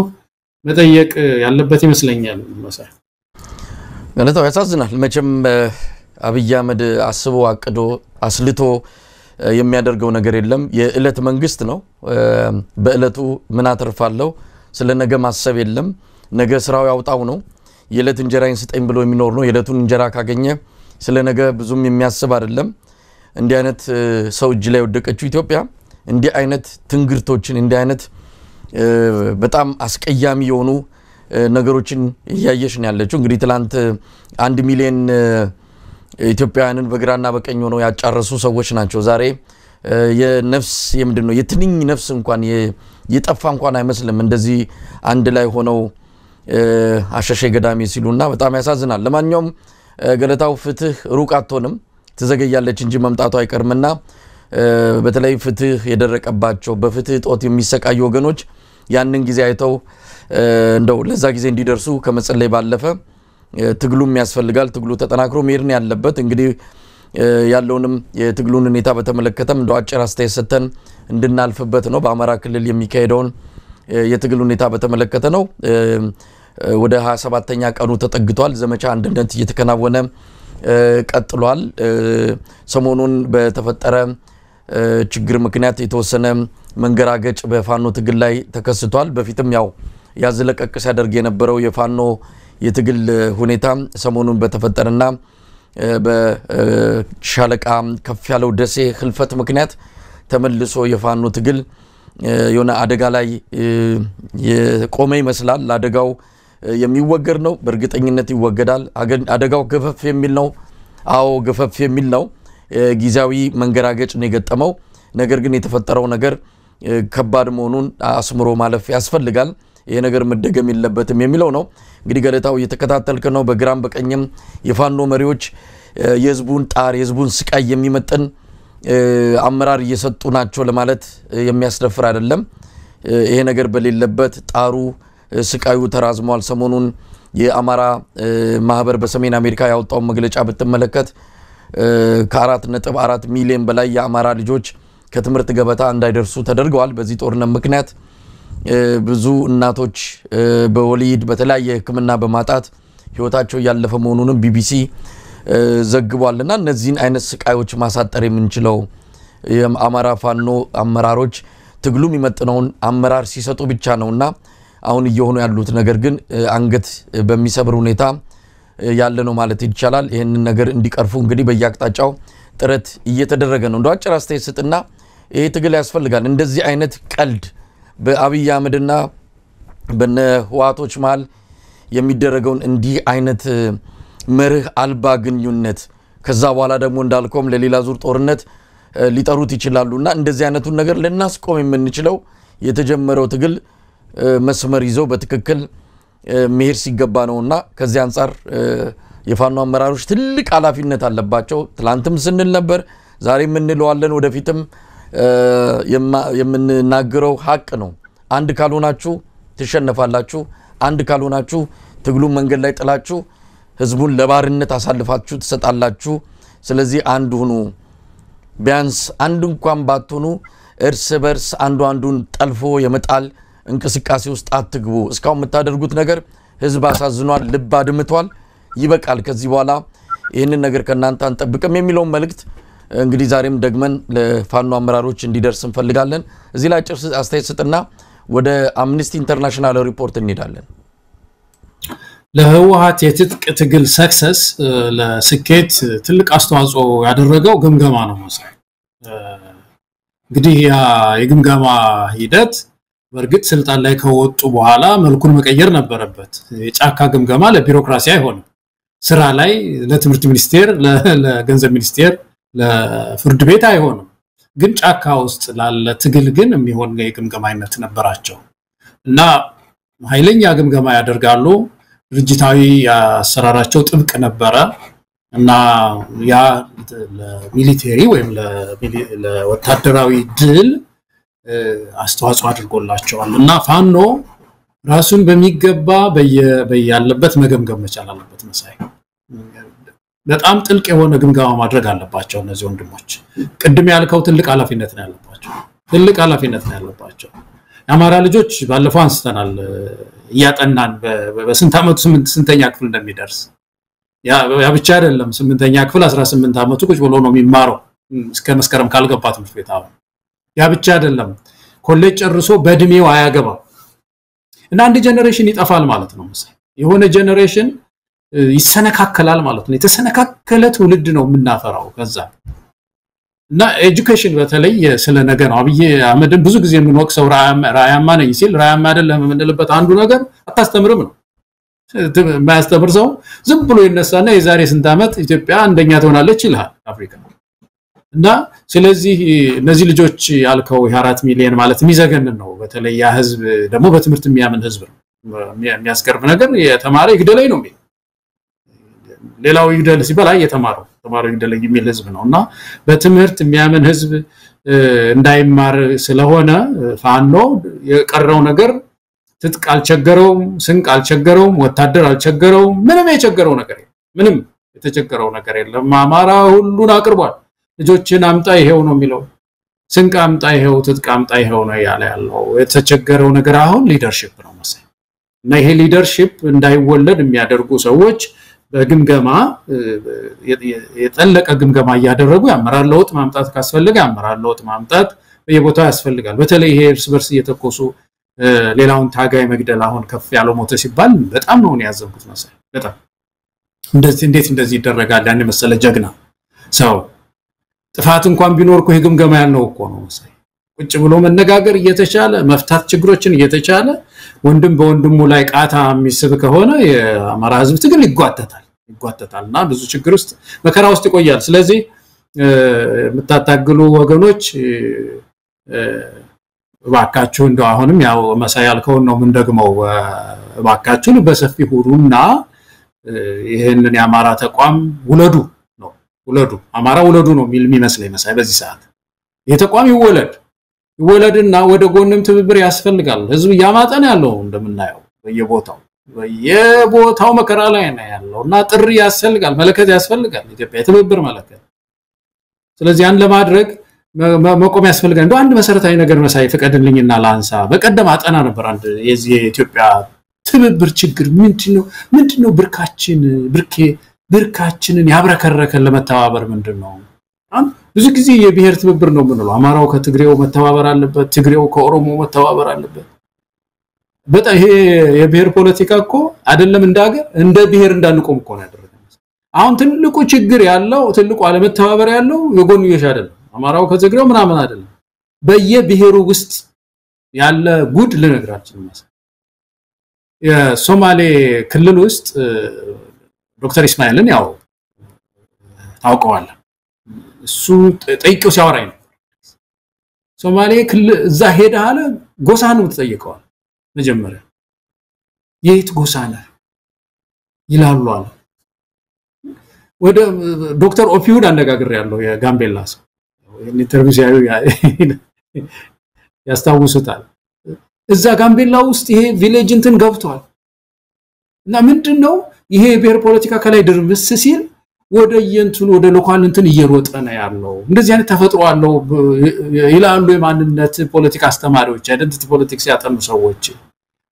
መጠየቅ ያለበት ይመስለኛል መሳይ ገለታው ያሳዝናል መቼም አብይ አህመድ አስቦ አቅዶ አስልቶ የሚያደርገው ነገር የለም የእለት መንግስት ነው በእለቱ ምን አተርፋለሁ ስለነገ ማሰብ የለም ነገ ስራው ያውጣው ነው የእለት እንጀራን ስጠኝ ብሎ የሚኖር ነው የእለቱን እንጀራ ካገኘ ስለነገ ብዙም የሚያስብ አይደለም እንዲህ አይነት ሰው እጅ ላይ ወደቀችው ኢትዮጵያ እንዲህ አይነት ትንግርቶችን እንዲህ አይነት በጣም አስቀያሚ የሆኑ ነገሮችን ያያየሽ ነው ያለችው እንግዲህ ትላንት 1 ሚሊዮን ኢትዮጵያውያንን በግራና በቀኝ ሆነው ያጫረሱ ሰዎች ናቸው ዛሬ የነፍስ የምንድነው የትንኝ ነፍስ እንኳን የጠፋ እንኳን አይመስልም እንደዚህ አንድ ላይ ሆነው አሸሸ ገዳሚ ሲሉና በጣም ያሳዝናል ለማንኛውም ገለታው ፍትህ ሩቅ አትሆንም ትዘገያለች እንጂ መምጣቱ አይቀርምና በተለይ ፍትህ የደረቀባቸው በፍትህ ጦት የሚሰቃዩ ወገኖች ያንን ጊዜ አይተው እንደው ለዛ ጊዜ እንዲደርሱ ከመጸለይ ባለፈ ትግሉም ያስፈልጋል ትግሉ ተጠናክሮ መሄድ ያለበት እንግዲህ ያለውንም የትግሉን ሁኔታ በተመለከተም እንደው አጭር አስተያየት ሰተን እንድናልፍበት ነው በአማራ ክልል የሚካሄደውን የትግሉ ሁኔታ በተመለከተ ነው ወደ 27ኛ ቀኑ ተጠግቷል ዘመቻ አንድነት እየተከናወነ ቀጥሏል ሰሞኑን በተፈጠረ ችግር ምክንያት የተወሰነ መንገራገጭ በፋኖ ትግል ላይ ተከስቷል በፊትም ያው ያዝለቀቅ ሲያደርግ የነበረው የፋኖ የትግል ሁኔታ ሰሞኑን በተፈጠረና በሻለቃ ከፍ ያለው ደሴ ህልፈት ምክንያት ተመልሶ የፋኖ ትግል የሆነ አደጋ ላይ የቆመ ይመስላል አደጋው የሚወገድ ነው በእርግጠኝነት ይወገዳል አደጋው ገፈፍ የሚል ነው አዎ ገፈፍ የሚል ነው ጊዜያዊ መንገራገጭ ነው የገጠመው ነገር ግን የተፈጠረው ነገር ከባድ መሆኑን አስምሮ ማለፍ ያስፈልጋል ይሄ ነገር መደገም የለበትም የሚለው ነው እንግዲህ ገለታው እየተከታተልከ ነው በግራም በቀኝም የፋኖ መሪዎች የህዝቡን ጣር የህዝቡን ስቃይ የሚመጥን አመራር እየሰጡ ናቸው ለማለት የሚያስደፍር አይደለም ይሄ ነገር በሌለበት ጣሩ ስቃዩ ተራዝሟል ሰሞኑን የአማራ ማህበር በሰሜን አሜሪካ ያወጣው መግለጫ በተመለከተ ከ4.4 ሚሊዮን በላይ የአማራ ልጆች ከትምርት ገበታ እንዳይደርሱ ተደርገዋል በዚህ ጦርነት ምክንያት ብዙ እናቶች በወሊድ በተለያየ ህክምና በማጣት ህይወታቸው ያለፈ መሆኑንም ቢቢሲ ዘግቧልና እነዚህን አይነት ስቃዮች ማሳጠር የምንችለው የአማራ ፋኖ አመራሮች ትግሉ የሚመጥነውን አመራር ሲሰጡ ብቻ ነውና አሁን እየሆኑ ያሉት ነገር ግን አንገት በሚሰብር ሁኔታ ያለ ነው ማለት ይቻላል ይሄንን ነገር እንዲቀርፉ እንግዲህ በያቅጣጫው ጥረት እየተደረገ ነው እንደው አጭር አስተያየት ስጥና ይሄ ትግል ያስፈልጋል እንደዚህ አይነት ቀልድ በአብይ አህመድና በነ ህዋቶች መሃል የሚደረገውን እንዲህ አይነት መርህ አልባ ግንኙነት ከዛ በኋላ ደግሞ እንዳልቆም ለሌላ ዙር ጦርነት ሊጠሩት ይችላሉና እንደዚህ አይነቱን ነገር ለናስቆም የምንችለው የተጀመረው ትግል መስመር ይዞ በትክክል መሄድ ሲገባ ነውና ከዚህ አንፃር የፋኖ አመራሮች ትልቅ ኃላፊነት አለባቸው ትላንትም ስንል ነበር ዛሬም እንለዋለን ወደፊትም የምንናገረው ሀቅ ነው አንድ ካልሆናችሁ ትሸነፋላችሁ አንድ ካልሆናችሁ ትግሉ መንገድ ላይ ጥላችሁ ህዝቡን ለባርነት አሳልፋችሁ ተሰጣላችሁ ስለዚህ አንድ ሁኑ ቢያንስ አንድ እንኳን ባትሆኑ እርስ በርስ አንዱ አንዱን ጠልፎ የመጣል እንቅስቃሴ ውስጥ አትግቡ እስካሁን የምታደርጉት ነገር ህዝብ አሳዝኗል ልብ አድምቷል ይበቃል ከዚህ በኋላ ይሄንን ነገር ከናንተ አንጠብቅም የሚለው መልእክት እንግዲህ ዛሬም ደግመን ለፋኖ አመራሮች እንዲደርስ እንፈልጋለን እዚህ ላይ ጭርስ አስተያየት ስጥና ወደ አምነስቲ ኢንተርናሽናል ሪፖርት እንሄዳለን ለህወሓት የትጥቅ ትግል ሰክሰስ ለስኬት ትልቅ አስተዋጽኦ ያደረገው ግምገማ ነው መሰለኝ እንግዲህ ያ የግምገማ ሂደት በርግጥ ስልጣን ላይ ከወጡ በኋላ መልኩን መቀየር ነበረበት የጫካ ግምገማ ለቢሮክራሲ አይሆንም ስራ ላይ ለትምህርት ሚኒስቴር ለገንዘብ ሚኒስቴር ለፍርድ ቤት አይሆንም ግን ጫካ ውስጥ ላለ ትግል ግን የሚሆን የግምገማ አይነት ነበራቸው እና ኃይለኛ ግምገማ ያደርጋሉ ድርጅታዊ አሰራራቸው ጥብቅ ነበረ እና ያ ለሚሊተሪ ወይም ለወታደራዊ ድል አስተዋጽኦ አድርጎላቸዋል እና ፋኖ ራሱን በሚገባ በያለበት መገምገም መቻል አለበት መሳይ በጣም ጥልቅ የሆነ ግምገማ ማድረግ አለባቸው እነዚህ ወንድሞች ቅድም ያልከው ትልቅ ኃላፊነት ነው ያለባቸው የአማራ ልጆች ባለፈው አንስተናል ያጠናን በስንት አመቱ ስንተኛ ክፍል እንደሚደርስ ያ ብቻ አይደለም 8ኛ ክፍል 18 አመቱ ቁጭ ብሎ ነው የሚማረው እስከ መስከረም ካልገባ ትምህርት ቤት አሁን ያ ብቻ አይደለም ኮሌጅ ጨርሶ በእድሜው አያገባም እና አንድ ጀነሬሽን ይጠፋል ማለት ነው የሆነ ጀነሬሽን ይሰነካከላል ማለት ነው የተሰነካከለ ትውልድ ነው የምናፈራው ከዛ እና ኤጁኬሽን በተለይ ስለ ነገ ነው አብይ አህመድን ብዙ ጊዜ የምንወቅሰው ራያማ ነኝ ሲል ራያማ አይደለም የምንልበት አንዱ ነገር አታስተምርም ነው ማስተምር ሰው ዝም ብሎ ይነሳና የዛሬ ስንት አመት ኢትዮጵያ አንደኛ ትሆናለች ይላል አፍሪካ እና ስለዚህ እነዚህ ልጆች ያልከው የ4 ሚሊዮን ማለት የሚዘገን ነው በተለይ ያ ህዝብ ደግሞ በትምህርት የሚያምን ህዝብ ነው የሚያስገርም ነገር የተማረ ይግደለኝ ነው ሌላው ይግደል ሲባል የተማረው ይግደለኝ የሚል ህዝብ ነውና በትምህርት የሚያምን ህዝብ እንዳይማር ስለሆነ ፋኖ የቀረው ነገር ትጥቅ አልቸገረውም ስንቅ አልቸገረውም ወታደር አልቸገረውም ምንም የቸገረው ነገር ምንም የተቸገረው ነገር የለም አማራ ሁሉን አቅርቧል ልጆችን አምጣ ይሄው ነው የሚለው ስንቅ አምጣ ይሄው ትጥቅ አምጣ ይሄው ነው ያለው የተቸገረው ነገር አሁን ሊደርሺፕ ነው መሰለኝ እና ይሄ ሊደርሺፕ እንዳይወለድ የሚያደርጉ ሰዎች በግምገማ የጠለቀ ግምገማ ያደረጉ ያመራር ለውጥ ማምጣት ካስፈልገ ያመራር ለውጥ ማምጣት በየቦታው ያስፈልጋል በተለይ ይሄ እርስ በርስ እየተኮሱ ሌላውን ታጋይ መግደል አሁን ከፍ ያለው ሞተ ሲባል በጣም ነው ያዘንኩት መሰለኝ በጣም እንደዚህ ይደረጋል ያን መሰለ ጀግና ሰው ጥፋት እንኳን ቢኖርኩ የግምገማ ያለው እኮ ነው መሰለኝ ቁጭ ብሎ መነጋገር እየተቻለ መፍታት ችግሮችን እየተቻለ ወንድም በወንድሙ ላይ ቃታ የሚስብ ከሆነ የአማራ ህዝብ ትግል ይጓተታልና ብዙ ችግር ውስጥ መከራ ውስጥ ይቆያል ስለዚህ መታታግሉ ወገኖች ባካችሁ እንደው አሁንም ያው መሳይ ያልከው ነው ምን ደግሞ ባካችሁ በሰፊ ሁሩና ይሄንን የአማራ ተቋም ውለዱ አማራ ውለዱ ነው የሚመስለኝ መሳይ በዚህ ሰዓት የተቋም ይወለድና ወደ ጎንም ትብብር ያስፈልጋል ህዝብ ያማጠን ያለው እንደምናየው በየቦታው መከራ ላይ ነው ያለውና ጥሪ ያስፈልጋል መለከት ያስፈልጋል ኢትዮጵያ የትብብር መለከት ስለዚህ ያን ለማድረግ መቆም ያስፈልጋል እንደው አንድ መሰረታዊ ነገር መሳይ ፈቀድልኝና ላንሳ በቀደም አጠና ነበር አንድ የዚህ የኢትዮጵያ ትብብር ችግር ምንድነው ብርካችንን ያብረከረከን ለመተባበር ምንድነው ብዙ ጊዜ የብሔር ትብብር ነው ምንለው አማራው ከትግሬው መተባበር አለበት ትግሬው ከኦሮሞ መተባበር አለበት በጣም ይሄ የብሔር ፖለቲካ እኮ አይደለም እንዳገር እንደ ብሔር እንዳንቆም እኮ ነው ያደረገው አሁን ትልቁ ችግር ያለው ትልቁ አለመተባበር ያለው የጎንዮሽ አይደለም አማራው ከትግሬው ምናምን አይደለም በየብሔሩ ውስጥ ያለ ጉድ ልነግራችሁ ማለት የሶማሌ ክልል ውስጥ ዶክተር ኢስማኤልን ያው ታውቀዋል እሱ ጠይቀው ሲያወራኝ ነው ሶማሌ ክልል እዛ ሄደ አለ ጎሳ ነው ተጠይቀዋል መጀመሪያ የት ጎሳ ነው ይላሉ አለ ወደ ዶክተር ኦፒውድ አነጋግር ያለው የጋምቤላ ሰው ኢንተርቪው ሲያዩ ያስታውሱታል እዛ ጋምቤላ ውስጥ ይሄ ቪሌጅ እንትን ገብቷል እና ምንድነው ይሄ ብሔር ፖለቲካ ከላይ ድርምስ ሲል ወደ የንቱን ወደ ሎካል እንትን እየሮጠ ነው ያለው እንደዚህ አይነት ተፈጥሮ አለው ይላሉ የማንነት ፖለቲካ አስተማሪዎች አይደንቲቲ ፖለቲክስ ያጠኑ ሰዎች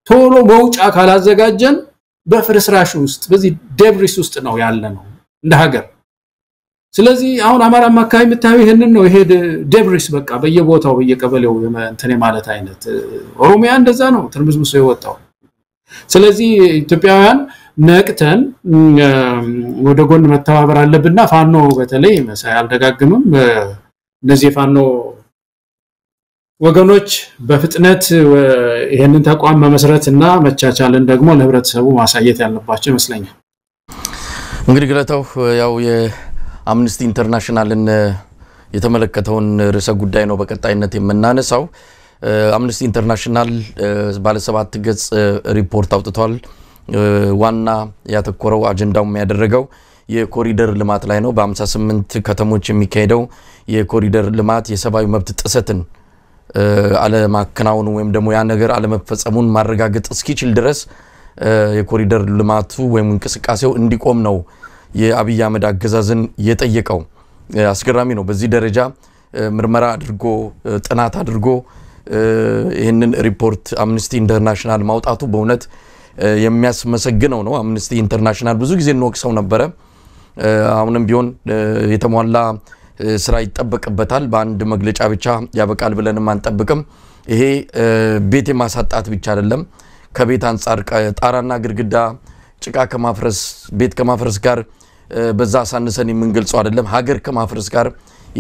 ቶሎ መውጫ ካላዘጋጀን በፍርስራሽ ውስጥ በዚህ ዴብሪስ ውስጥ ነው ያለ ነው እንደ ሀገር ስለዚህ አሁን አማራ ማካይ መታው ይሄንን ነው ይሄ ዴብሪስ በቃ በየቦታው በየቀበሌው እንትን ማለት አይነት ኦሮሚያ እንደዛ ነው ትርምስምሶ የወጣው ስለዚህ ኢትዮጵያውያን ነቅተን ወደ ጎን መተባበር አለብንና ፋኖ በተለይ መሳይ አልደጋግምም እነዚህ ፋኖ ወገኖች በፍጥነት ይሄንን ተቋም መመስረትና መቻቻልን ደግሞ ለህብረተሰቡ ማሳየት ያለባቸው ይመስለኛል እንግዲህ ግለታው ያው የአምነስቲ ኢንተርናሽናልን የተመለከተውን ርዕሰ ጉዳይ ነው በቀጣይነት የምናነሳው አምነስቲ ኢንተርናሽናል ባለ 7 ገጽ ሪፖርት አውጥቷል ዋና ያተኮረው አጀንዳው የሚያደርገው የኮሪደር ልማት ላይ ነው በ58 ከተሞች የሚካሄደው የኮሪደር ልማት የሰብአዊ መብት ጥሰትን አለማከናወኑ ወይም ደግሞ ያ ነገር አለመፈጸሙን ማረጋገጥ እስኪችል ድረስ የኮሪደር ልማቱ ወይም እንቅስቃሴው እንዲቆም ነው የአብይ አህመድ አገዛዝን የጠየቀው አስገራሚ ነው በዚህ ደረጃ ምርመራ አድርጎ ጥናት አድርጎ ይሄንን ሪፖርት አምነስቲ ኢንተርናሽናል ማውጣቱ በእውነት የሚያስመሰግነው ነው አምነስቲ ኢንተርናሽናል ብዙ ጊዜ እንወቅሰው ነበር አሁንም ቢሆን የተሟላ ስራ ይጠበቅበታል በአንድ መግለጫ ብቻ ያበቃል ብለንም አንጠብቅም ይሄ ቤት የማሳጣት ብቻ አይደለም ከቤት አንፃር ጣራና ግድግዳ ጭቃ ከማፍረስ ቤት ከማፍረስ ጋር በዛ ሳንሰን የምንገልጸው አይደለም ሀገር ከማፍረስ ጋር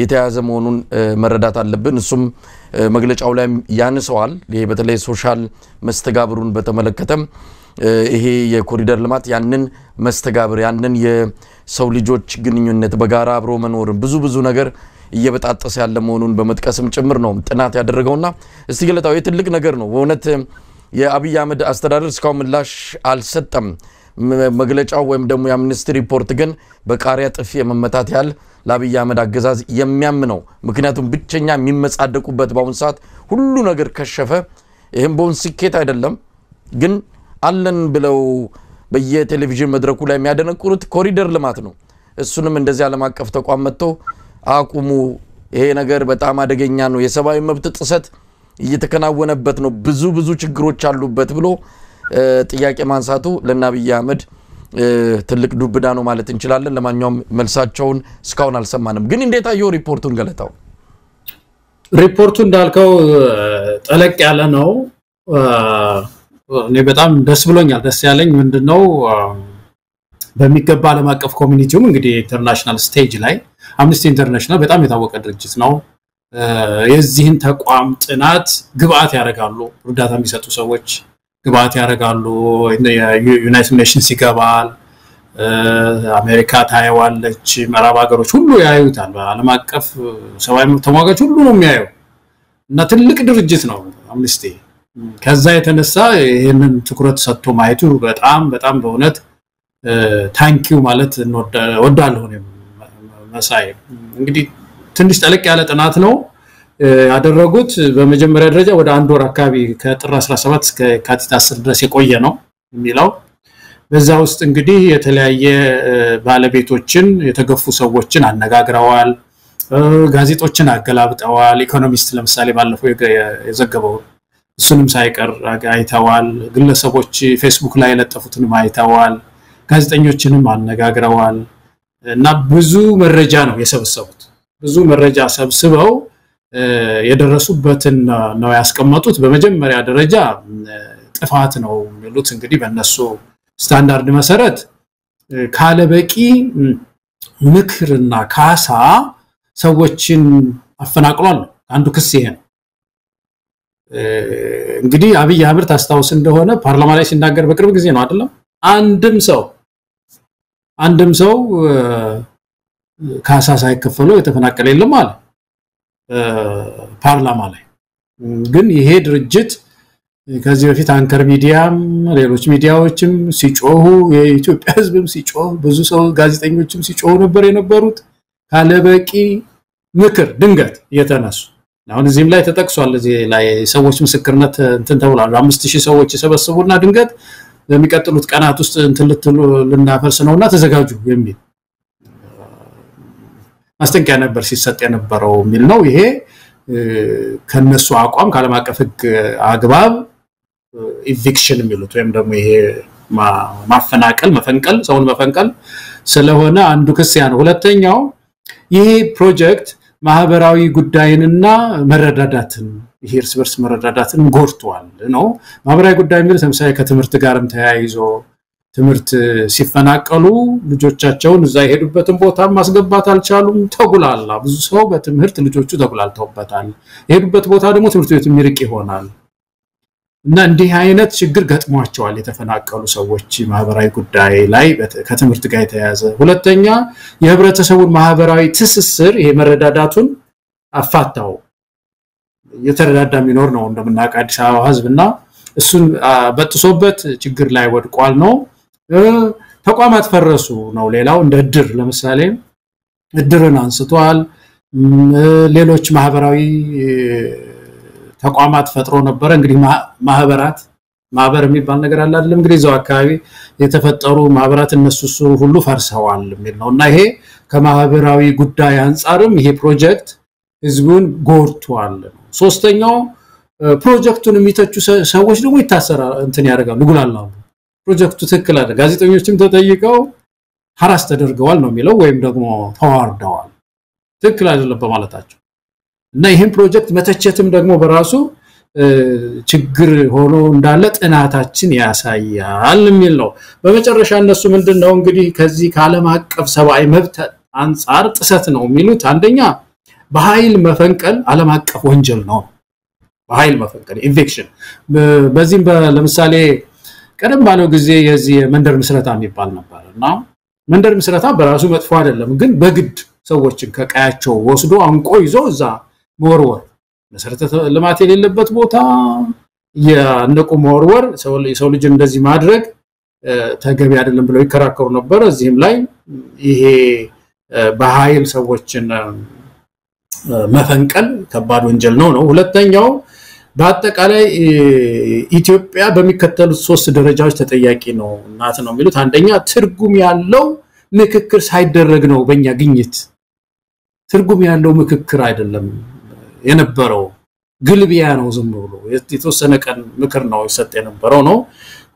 የተያዘ መሆኑን መረዳት አለብን እሱም መግለጫው ላይ ያነሰዋል ይሄ በተለይ ሶሻል መስተጋብሩን በተመለከተም ይሄ የኮሪደር ልማት ያንን መስተጋብር ያንን የሰው ልጆች ግንኙነት በጋራ አብሮ መኖር ብዙ ነገር እየበጣጠሰ ያለ መሆኑን በመጥቀስም ጭምር ነው ጥናት ያደረገውና እስቲ ገለታው የትልቅ ነገር ነው በእውነት የአብይ አህመድ አስተዳደር እስካሁን ምላሽ አልሰጠም መግለጫው ወይም ደግሞ የአምነስቲ ሪፖርት ግን በቃሪያ ጥፊ የመመታት ያህል ለአብይ አህመድ አገዛዝ የሚያምነው ምክንያቱም ብቸኛ የሚመጻደቁበት ባሁን ሰዓት ሁሉ ነገር ከሸፈ ይሄን ቦን ስኬት አይደለም ግን አለን ብለው በየቴሌቪዥን መድረኩ ላይ የሚያደነቁሩት ኮሪደር ልማት ነው እሱንም እንደዚህ ዓለም አቀፍ ተቋም መጥቶ አቁሙ ይሄ ነገር በጣም አደገኛ ነው የሰብአዊ መብት ጥሰት እየተከናወነበት ነው ብዙ ችግሮች አሉበት ብሎ ጥያቄ ማንሳቱ ለአብይ አህመድ ትልቅ ዱብዳ ነው ማለት እንችላለን ለማንኛውም መልሳቸውን እስካሁን አልሰማንም ግን እንዴት አየው ሪፖርቱን ገለታው ሪፖርቱ እንዳልከው ጠለቅ ያለ ነው እኔ በጣም ደስ ብሎኛል ደስ ያለኝ ምንድነው በሚገባ ዓለም አቀፍ ኮሚኒቲውም እንግዲህ ኢንተርናሽናል ስቴጅ ላይ አምነስቲ ኢንተርናሽናል በጣም የታወቀ ድርጅት ነው የዚህን ተቋም ጥናት ግብአት ያደርጋሉ እርዳታ የሚሰጡ ሰዎች ግብአት ያደርጋሉ ዩናይትድ ኔሽንስ ይገባል አሜሪካ ታይዋለች ምዕራብ ሀገሮች ሁሉ ያዩታል ዓለም አቀፍ ሰብአዊ መብት ተሟጋች ሁሉ ነው የሚያየው እና ትልቅ ድርጅት ነው አምነስቲ ከዛ የተነሳ ይሄንን ትኩረት ሰጥቶ ማየቱ በጣም በእውነት ታንኪዩ ማለት ወዳለሁ ነው መሳይ እንግዲህ ትንሽ ጠለቅ ያለ ጥናት ነው ያደረጉት በመጀመሪያ ደረጃ ወደ አንድ ወር አካባቢ ከጥር 17 እስከ ካቲት 10 ድረስ የቆየ ነው የሚለው በዛ ውስጥ እንግዲህ የተለያየ ባለቤቶችን የተገፉ ሰዎችን አነጋግረዋል ጋዜጦችን አገላብጠዋል ኢኮኖሚስት ለምሳሌ ባለፈው የዘገበው እሱንም ሳይቀር አይተዋል ግለሰቦች ፌስቡክ ላይ ለጠፉትን አይተዋል ጋዜጠኞችንም አነጋግረዋል እና ብዙ መረጃ ነው የሰበሰቡት ብዙ መረጃ ሰብስበው የደረሱበትን ነው ያስቀመጡት በመጀመሪያ ደረጃ ጥፋት ነው የሚሉት እንግዲህ በእነሱ ስታንዳርድ መሰረት ካለበቂ ምክርና ካሳ ሰዎችን አፈናቅሏል አንዱ ክስ ይሄ ነው እንግዲህ አብይ አህመድ ታስታውስ እንደሆነ ፓርላማ ላይ ሲናገር በቅርብ ጊዜ ነው አይደለም አንድም ሰው ካሳ ሳይከፈለው የተፈናቀለ የለም አለ ፓርላማ ላይ ግን ይሄ ድርጅት ከዚህ በፊት አንከር ሚዲያም ሌሎች ሚዲያዎችም ሲጮሁ የኢትዮጵያ ህዝብም ሲጮህ ብዙ ሰው ጋዜጠኞችም ሲጮሁ ነበር የነበሩት ካለበቂ ምክር ድንገት የተነሱ አሁን እዚህም ላይ ተጠቅሷል እዚህ ላይ ሰዎች ምስክርነት እንትን ተብሏል 5000 ሰዎች ተሰበሰቡና ድንገት በሚቀጥሉት ቀናት ውስጥ እንትን ልናፈርስ ነውና ተዘጋጁ የሚል ማስጠንቀቂያ ነበር ሲሰጥ የነበረው የሚል ነው ይሄ ከነሱ አቋም ከዓለም አቀፍ ህግ አግባብ ኢቪክሽን የሚሉት ወይም ደግሞ ይሄ ማፈናቀል መፈንቀል ሰውን መፈንቀል ስለሆነ አንዱ ክስ ያ ነው ሁለተኛው ይሄ ፕሮጀክት ማህበራዊ ጉዳይንና መረዳዳትን ይሄ እርስ በርስ መረዳዳትን ጎርቷል ነው ማህበራዊ ጉዳይ የሚል ለምሳሌ ከትምህርት ጋርም ተያይዞ ትምህርት ሲፈናቀሉ ልጆቻቸውን እዛ ይሄዱበትን ቦታ ማስገባት አልቻሉም ተጉላላ ብዙ ሰው በትምህርት ልጆቹ ተጉላልተውበታል ይሄዱበት ቦታ ደግሞ ትምህርት ቤት የሚርቅ ይሆናል እና እንዲህ አይነት ችግር ገጥሟቸዋል የተፈናቀሉ ሰዎች ማህበራዊ ጉዳይ ላይ ከትምህርት ጋር የተያያዘ ሁለተኛ የህብረተሰቡን ማህበራዊ ትስስር ይሄ መረዳዳቱን አፋታው የተረዳዳ የሚኖር ነው እንደምናውቅ አዲስ አበባ ህዝብና እሱን በጥሶበት ችግር ላይ ወድቋል ነው ተቋማት ፈረሱ ነው ሌላው እንደ እድር ለምሳሌ እድርን አንስቷል ሌሎች ማህበራዊ ተቋማት ፈጥሮ ነበር እንግዲህ ማህበር የሚባል ነገር አለ አይደለም እንግዲህ እዛው አካባቢ የተፈጠሩ ማህበራት እነሱ ሁሉ ፈርሰዋል የሚል ነውና ይሄ ከማህበራዊ ጉዳይ አንፃርም ይሄ ፕሮጀክት ህዝቡን ጎርቷል ሶስተኛው ፕሮጀክቱን የሚተቹ ሰዎች ደግሞ ይታሰራሉ እንትን ያደርጋሉ ጉላላው ፕሮጀክቱ ትክክል አይደለም ጋዜጠኞችም ተጠይቀው ሐራስ ተደርገዋል ነው የሚለው ወይም ደግሞ ተዋርደዋል ትክክል አይደለም በማለታቸው እና ይሄን ፕሮጀክት መተቸትም ደግሞ በራሱ ችግር ሆኖ እንዳለ ጥናታችን ያሳያል የሚል ነው በመጨረሻ እነሱ ምንድነው እንግዲህ ከዚህ ከዓለም አቀፍ ሰብአዊ መብት አንፃር ጥሰት ነው የሚሉት አንደኛ በኃይል መፈንቀል ዓለም አቀፍ ወንጀል ነው በኃይል መፈንቀል ኢንፌክሽን በዚህም ለምሳሌ ቀደም ባለው ጊዜ የዚህ መንደር ምስረታ የሚባል ነበርና መንደር ምስረታ በራሱ መጥፎ አይደለም ግን በግድ ሰዎችን ከቀያቸው ወስዶ አንቆ ይዞ እዛ መወርወር መሰረተ ልማት የሌለበት ቦታ ያንቆ መወርወር ሰው ልጅ እንደዚህ ማድረግ ተገቢ አይደለም ብለው ይከራከሩ ነበር እዚህም ላይ ይሄ በኃይል ሰዎችን መፈንቀል ከባድ ወንጀል ነው ሁለተኛው በአጠቃላይ ኢትዮጵያ በሚከተሉት 3 ደረጃዎች ተጠያቂ ነው እናት ነው የሚሉት አንደኛ ትርጉም ያለው ምክክር ሳይደረግ ነው በእኛ ግኝት ትርጉም ያለው ምክክር አይደለም የነበረው ግልቢያ ነው ዝም ብሎ የተወሰነ ቀን ምክር ነው ይሰጥ የነበረው ነው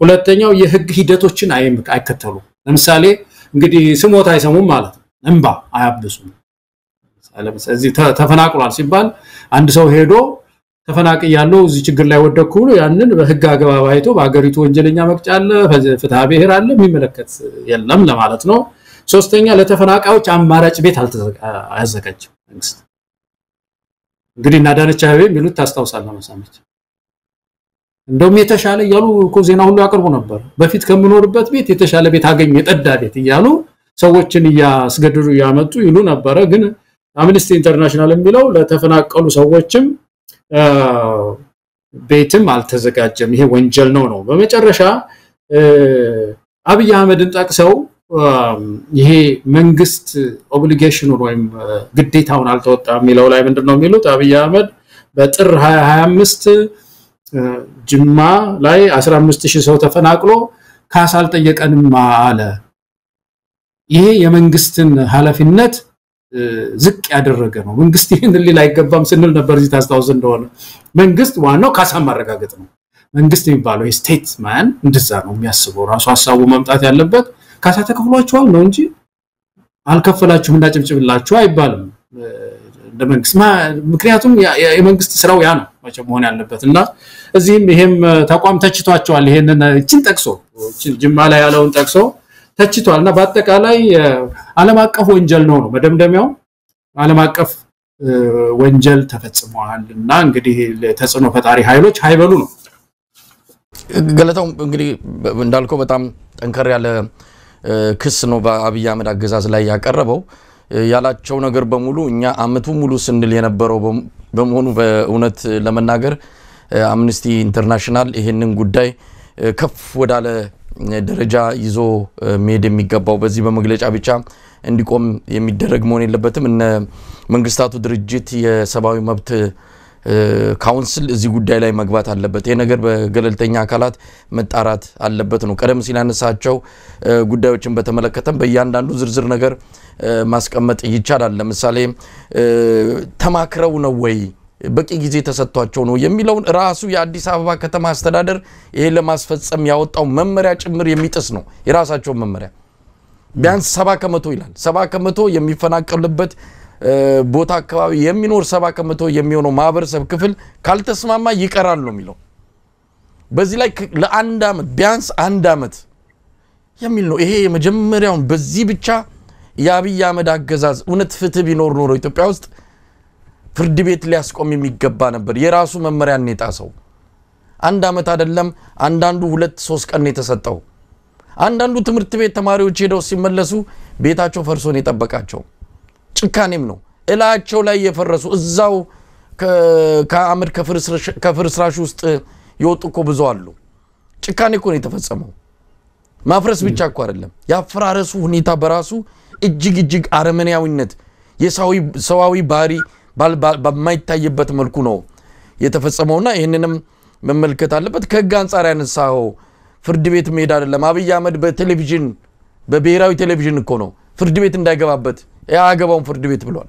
ሁለተኛው የህግ ሂደቶችን አይከተሉ ለምሳሌ እንግዲህ ስሞታ አይሰሙም ማለት ነው እንባ አያብሱም ስለዚህ ተፈናቅሏል ሲባል አንድ ሰው ሄዶ ተፈናቅያለው እዚህ ችግር ላይ ወደኩ ብሎ ያንን በህግ አግባብ አይቶ በአገሪቱ ወንጀለኛ መቅጫ አለ ፍትሐ ብሔር አለ የሚመለከት የለም ለማለት ነው ሶስተኛ ለተፈናቃዮች አማራጭ ቤት አያዘጋጅም መንግስት እንግዲህ እናዳነች አቤ የሚሉት ታስታውሳለህ መሳመች እንደውም የተሻለ ያሉ እኮ ዜና ሁሉ ያቀርቡ ነበር በፊት ከምኖርበት ቤት የተሻለ ቤት አገኘ የጠዳ ቤት ይያሉ ሰዎችን ያስገድሩ ያመጡ ይሉ ነበር ግን አምነስቲ ኢንተርናሽናል የሚለው ለተፈናቀሉ ሰዎችም ቤትም አልተዘጋጀም ይሄ ወንጀል ነው በመጨረሻ አብይ አህመድን ጠቅሰው ይሄ መንግስት ኦብሊጌሽኑ ወይም ግዴታውን አልተወጣም የሚለው ላይ ምንድነው የሚሉት አብይ አህመድ በጥር 2025 ጅማ ላይ 15000 ሰው ተፈናቅሎ ካሳ አልጠየቀንም አለ ይሄ የመንግስትን ኃላፊነት ዝቅ ያደረገ ነው መንግስት ይሄን ሊል አይገባም ስንል ነበር እዚህ ታስታውስ እንደሆነ መንግስት ዋናው ካሳ ማረጋገጥ ነው መንግስት የሚባለው ስቴት ማን እንደዛ ነው የሚያስበው ራሱ ሐሳቡ መምጣት ያለበት ካሳ ተከፍሏቸዋል ነው እንጂ አልከፈላችሁም እንዳጭብጭብላችሁ አይባልም ለመንግስት ምክንያቱም የመንግስት ስራው ያ ነው ማለት መሆን ያለበትና እዚህም ይሄም ተቋም ተችቷቸዋል ይሄንን እቺን ጠቅሶ ጅማ ላይ ያለውን ጠቅሶ ተችቷልና በአጠቃላይ ዓለም አቀፍ ወንጀል ነው መደምደሚያው ዓለም አቀፍ ወንጀል ተፈጽሟልና እንግዲህ ተጽዕኖ ፈጣሪ ኃይሎች ሃይበሉ ነው ገለታው እንግዲህ እንዳልከው በጣም ጠንከር ያለ ክስ ነው በአብይ አህመድ አገዛዝ ላይ ያቀረበው ያላቸው ነገር በሙሉ እኛ አመቱ ሙሉ ስንል የነበረው በመሆኑ በእውነት ለመናገር አምነስቲ ኢንተርናሽናል ይሄንን ጉዳይ ከፍ ወዳለ ደረጃ ይዞ ሜድ የሚገባው በዚህ በመግለጫ ብቻ እንዲቆም የሚደረግ መሆን የለበትም እነ መንግስታቱ ድርጅት የሰብአዊ መብት ካውንስል እዚህ ጉዳይ ላይ መግባት አለበት ይሄ ነገር በገለልተኛ አካላት መጣራት አለበት ነው ቀደም ሲል ያነሳቸው ጉዳዮችን በተመለከተም በእያንዳንዱ ዝርዝር ነገር ማስቀመጥ ይቻላል ለምሳሌ ተማክረው ነው ወይ በቂ ጊዜ ተሰጥቷቸው ነው የሚለው ራሱ የአዲስ አበባ ከተማ አስተዳደር ይሄ ለማስፈጸም ያወጣው መመሪያ ጭምር የሚጥስ ነው የራሳቸው መመሪያ ቢያንስ 70% ይላል 70% የሚፈናቀሉበት ቦታ አካባቢ የሚኖር 70% የሚሆነው ማህበረሰብ ክፍል ካልተስማማ ይቀራል ነው የሚለው በዚህ ላይ ለአንድ አመት ቢያንስ አንድ አመት የሚል ነው ይሄ የመጀመሪያው በዚህ ብቻ የአብይ አህመድ አገዛዝ እውነት ፍትህ ቢኖር ኖሮ ኢትዮጵያ ውስጥ ፍርድ ቤት ሊያስቆም የሚገባ ነበር የራሱ መመሪያ ነጣሰው አንድ አመት አይደለም አንዳንዱ 2-3 ቀን የተሰጠው አንዳንዱ ትምህርት ቤት ተማሪዎች ሄደው ሲመለሱ ቤታቸው ፈርሶ ነው የጠበቃቸው ጭካኔም ነው እላቸው ላይ የፈረሱ እዛው ከአመድ ከፍርስራሽ ውስጥ ይወጡኮ ብዙ አሉ ጭካኔ እኮ ነው የተፈጸመው ማፍረስ ብቻ እኮ አይደለም ያፈራረሱ ሁኔታ በራሱ እጅግ አረመኔያዊነት የሰዋዊ ባህሪ በማይታይበት መልኩ ነው የተፈጸመውና ይሄንንም መመልከት አለበት ከህግ አንፃር ያነሳው ፍርድ ቤት መሄድ አይደለም አብይ አህመድ በቴሌቪዥን በብሔራዊ ቴሌቪዥን እኮ ነው ፍርድ ቤት እንዳይገባበት ያገባውን ፍርድ ቤት ብሏል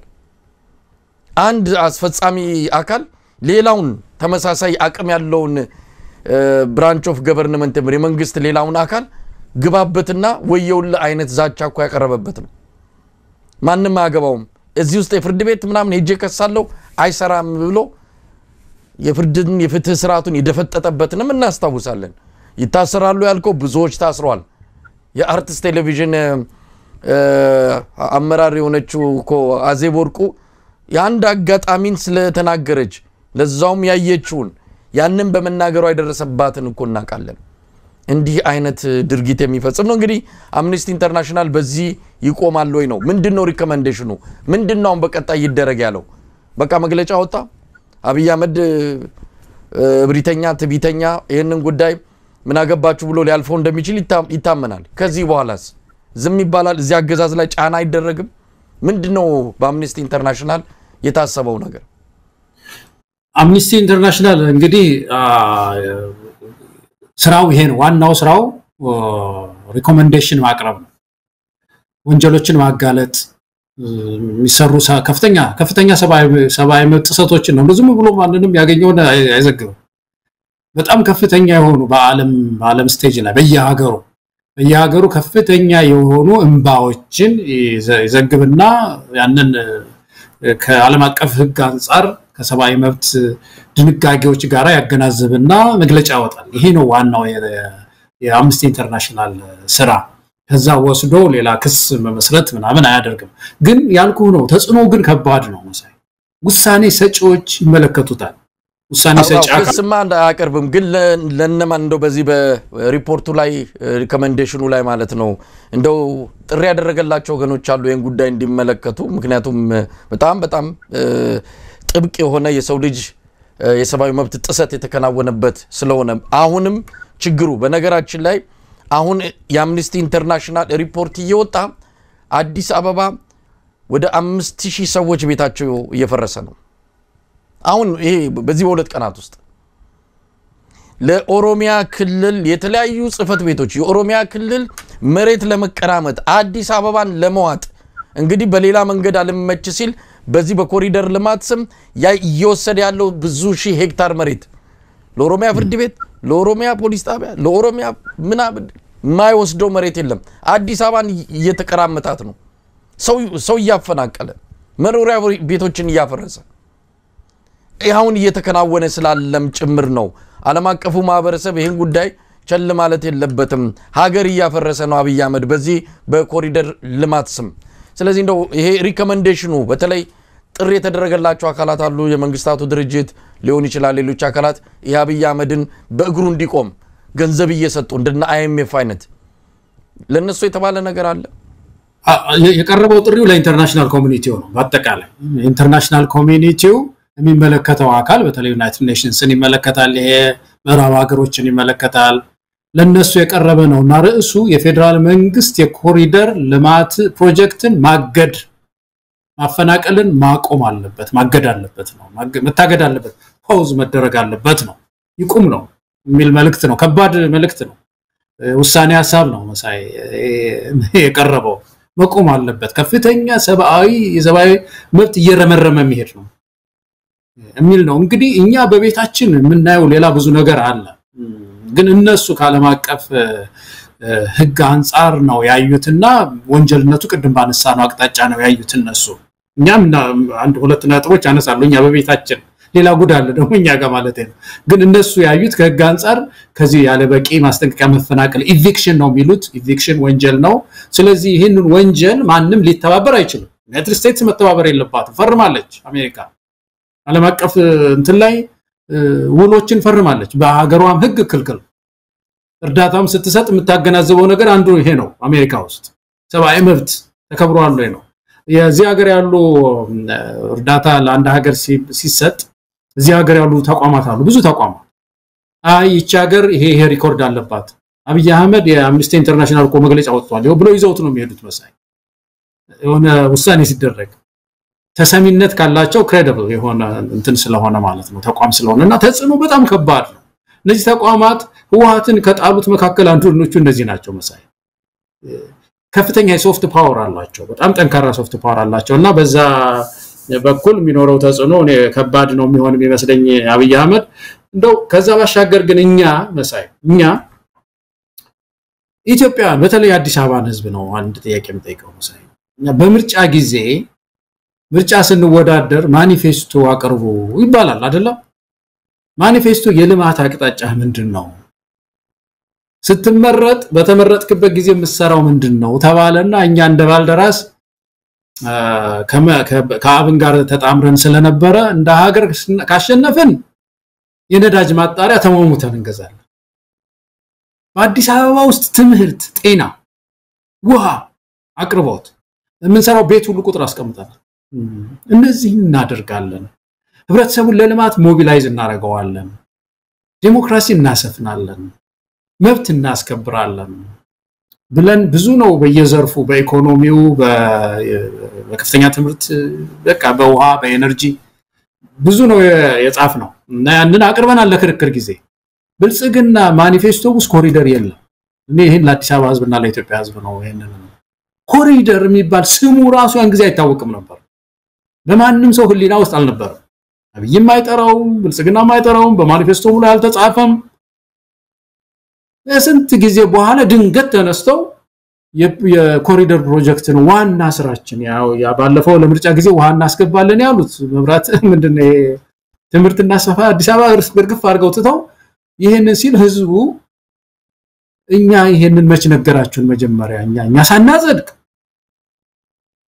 አንድ አስፈጻሚ አካል ሌላውን ተመሳሳይ አቅም ያለውን ብራንች ኦፍ ገቨርንመንት የመንግስት ሌላውን አካል ግባበትና ወየውል አይነት ዛቻ እኮ ያቀረበበት ነው ማንንም አያገባውም እዚህ ውስጥ የፍርድ ቤት ምናምን ሄጄ ከሳለው አይሰራም ብሎ የፍትህ ስርዓቱን ይደፈጠጠበትንም እናስታውሳለን ይታሰራሉ ያልከው ብዙዎች ታስሯል የአርቲስት ቴሌቪዥን አመራር የሆነችው እኮ አዜብ ወርቁ ያንድ አጋጣሚን ስለተናገረች ለዛውም ያየችውን ያንን በመናገሩ አይደረሰባትን እኮ እናቃለን እንዲህ አይነት ድርጊት የሚፈጽም ነው እንግዲህ አምነስቲ ኢንተርናሽናል በዚህ ይቆማል ወይ ነው ምንድነው ሪኮመንዴሽኑ ምንድነው በቀጣይ ይደረግ ያለው በቃ መግለጫ ወጣ አብይ አህመድ ብሪተኛ ትቢተኛ ይሄንን ጉዳይ ምን አገባችሁ ብሎ ሊያልፈው እንደሚችል ይታመናል ከዚህ በኋላስ ዝም ይባላል እዚህ አገዛዝ ላይ ጫና አይደረግም ምንድነው በአምነስቲ ኢንተርናሽናል የታሰበው ነገር አምነስቲ ኢንተርናሽናል እንግዲህ ስራው ይሄ ነው ዋናው ስራው ሪኮመንዴሽን ማቅረብ ነው ወንጀሎችን ማጋለጥ የሚሰሩ ከፍተኛ ሰብአዊ መብት ጥሰቶችን ነው ዝም ብሎ ማንንም ያገኘውን አይዘግብም በጣም ከፍተኛ የሆኑ በአለም ስቴጅ ላይ በየሀገሩ ከፍተኛ የሆኑ እንባዎችን ይዘግብና ያንን ከዓለም አቀፍ ህግ አንፃር ከሰብአዊ መብት ድንጋጌዎች ጋር ያገናዝብና መግለጫ ያወጣል ይሄ ነው ዋናው የአምነስቲ ኢንተርናሽናል ስራ ከዛ ወስዶ ሌላ ክስ መመስረት ምናምን አያደርግም ግን ያልኩ ነው ተጽኖ ግን ከባድ ነው መሳይ ውሳኔ ሰጪዎች ይመለከቱታል ውሳኔ ሰጪ አካል አያቀርብም ግን ለነማን እንደው በዚህ በሪፖርቱ ላይ ሪኮመንዴሽኑ ላይ ማለት ነው እንደው ጥሪ ያደረገላቸው ወገኖች አሉ ይሄን ጉዳይ እንዲመለከቱ ምክንያቱም በጣም ጥብቅ የሆነ የሰው ልጅ የሰብአዊ መብት ጥሰት የተከናወነበት ስለሆነ አሁንም ችግሩ በነገራችን ላይ አሁን የአምነስቲ ኢንተርናሽናል ሪፖርት እየወጣ አዲስ አበባ ወደ 5000 ሰዎች ቤታቸው እየፈረሰ ነው አሁን ይሄ በዚህ በሁለት ቀናት ውስጥ ለኦሮሚያ ክልል የተለያዩ ጽፈት ቤቶች የኦሮሚያ ክልል መሬት ለመቀራመት አዲስ አበባን ለመዋጥ እንግዲህ በሌላ መንገድ አልመች ሲል በዚህ በኮሪደር ልማት ስም እየወሰደ ያለው ብዙ ሺህ ሄክታር መሬት ለኦሮሚያ ፍርድ ቤት ለኦሮሚያ ፖሊስ ጣቢያ ለኦሮሚያ ምናምን ማይወስደው መሬት የለም አዲስ አበባን እየተቀራመታት ነው ሰው ያፈናቀለ መኖሪያ ቤቶችን ያፈረሰ ይሁን እየተከናወነ ስላለም ጭምር ነው ዓለም አቀፉ ማህበረሰብ ይሄን ጉዳይ ቸል ማለት የለበትም ሀገር ያፈረሰ ነው አብይ አህመድ በዚህ በኮሪደር ልማት ስም ስለዚህ እንደው ይሄ ሪኮመንዴሽኑ በተለይ ጥሪ የተደረገላቸው አካላት አሉ የመንግስታቱ ድርጅት ሊሆን ይችላል ሌሎች አካላት የአብይ አህመድን በእግሩ እንዲቆም ገንዘብ እየሰጡ እንደና አይኤምኤፍ አይነት ለነሱ የተባለ ነገር አለ የቀረበው ጥሪው ለኢንተርናሽናል ኮሚኒቲው ነው በአጠቃላይ ኢንተርናሽናል ኮሚኒቲው የሚመለከተው አካል በተለይ ዩናይትድ ኔሽንስን ይመለከታል ይሄ ምዕራብ ሀገሮችን ይመለከታል ለነሱ የቀረበ ነውና ርዕሱ የፌደራል መንግስት የኮሪደር ልማት ፕሮጀክትን ማገድ ማፈናቀልን ማቆም አለበት ማገድ አለበት ነው መታገድ አለበት ፖዝ መደረግ አለበት ነው ይቁም ነው የሚል መልእክት ነው ከባድ መልእክት ነው ውሳኔ ሐሳብ ነው መሳይ የቀረበው መቆም አለበት ከፍተኛ ሰብአዊ የሰብአዊ መብት እየረመረመ የሚሄድ ነው የሚል ነው እንግዲህ እኛ በቤታችን የምናየው ሌላ ብዙ ነገር አለ ግን እነሱ ካለም አቀፍ ህግ አንፃር ነው ያዩትና ወንጀልነቱ ቅድም ባነሳነው አቅጣጫ ነው ያዩት እነሱ እኛም አንድ ሁለት ነጥቦች አነሳሉ እኛ በቤታችን ሌላ ጉዳይ አለ ደግሞ እኛ ጋር ማለት ነው ግን እነሱ ያዩት ከህግ አንፃር ከዚህ ያለ በቂ ማስጠንቀቂያ መፈናቀል ኢቪክሽን ነው የሚሉት ኢቪክሽን ወንጀል ነው ስለዚህ ይሄንን ወንጀል ማንንም ሊተባበር አይችልም ዩናይትድ ስቴትስ መተባበር የለባትም ፈርማለች አሜሪካ ዓለም አቀፍ እንትን ላይ ውሎችን ፈርማለች በሀገሯም ህግ ክልክል እርዳታም ስትሰጥ የምታገናዘበው ነገር አንዱ ይሄ ነው አሜሪካ ውስጥ ሰብአዊ መብት ተከብሯል ነው የዚህ ሀገር ያሉ እርዳታ ለአንድ ሀገር ሲሰጥ እዚህ ሀገር ያሉ ተቋማት አሉ ብዙ ተቋማት ይቺ ሀገር ይሄ ሪኮርድ አለባት አብይ አህመድ የአምነስቲ ኢንተርናሽናል እኮ መግለጫ ወጥቷል ብሎ ይዘውት ነው የሚሄዱት መሳይ የሆነ ውሳኔ ሲደረግ ተሰሚነት ካላቸው ክሬዲብል የሆነ እንትን ስለሆነ ማለት ነው ተቋም ስለሆነና ተጽዕኖ በጣም ከባድ ነው እነዚህ ተቋማት ህወሓትን ከጣሉት መካከል አንዱኖቹ እነዚህ ናቸው መሳይ ከፍተኛ የሶፍት ፓወር አላቸው በጣም ጠንካራ ሶፍት ፓወር አላቸውና በዛ በኩል የሚኖረው ተጽዕኖ እኔ ከባድ ነው የሚሆን የሚመስለኝ አብይ አህመድ እንደው ከዛ ባሻገር ግን እኛ መሳይ እኛ ኢትዮጵያ በተለይ አዲስ አበባን ህዝብ ነው አንድ ጥያቄ የምጠይቀው መሳይ እኛ በምርጫ ጊዜ ምርጫ ስንወዳደር ማኒፌስቶ አቀርቡ ይባላል አይደለም ማኒፌስቶ የልማት አቅጣጫ ምንድነው ስትመረጥ በተመረጥክበት ጊዜ የምትሰራው ምንድነው ተባለና እኛ እንደ ባልደራስ ከአብን ጋር ተጣምረን ስለነበረ እንደ ሀገር ካሸነፈን የነዳጅ ማጣሪያ ተሞሙተን እንገዛለን በአዲስ አበባ ውስጥ ትምህርት ጤና ውሃ አቅርቦት የምንሰራው ቤት ሁሉ ቁጥር አስቀምጠናል እነዚህ እናደርጋለን ህብረተሰቡን ለልማት ሞቢላይዝ እናደርገዋለን ዲሞክራሲ እናሰፍናለን መብት እናስከብራለን ብለን ብዙ ነው በየዘርፉ በኢኮኖሚው በከፍተኛ ትምህርት በቃ በውሃ በኤነርጂ ብዙ ነው የጻፍ ነው እና ያንን አቅርበናል ለክርክር ጊዜ ብልጽግና ማኒፌስቶ ውስጥ ኮሪደር የለም እኔ ይሄን ለአዲስ አበባ ህዝብና ለኢትዮጵያ ህዝብ ነው ይሄንን ኮሪደር የሚባል ስሙ ራሱ ያን ጊዜ አይታወቅም ነበር በማንንም ሰው ህሊና ውስጥ አልነበረም አብይም አይጠራው ብልጽግናም አይጠራው በማኒፌስቶ ላይ አልተጻፈም ለስንት ጊዜ በኋላ ድንገት ተነስተው የኮሪደር ፕሮጀክት ነው ዋና ስራችን ያ ባለፈው ለምርጫ ጊዜ ዋና እናስገባለን ያሉት መብራት ምንድነው ትምህርትና ሰፋ አዲስ አበባ እርግፍ አድርገው ትተው ይሄንን ሲል ህዝቡ እኛ ይሄንን መች ነገራችሁን መጀመሪያ እኛ ሳናጸድቅ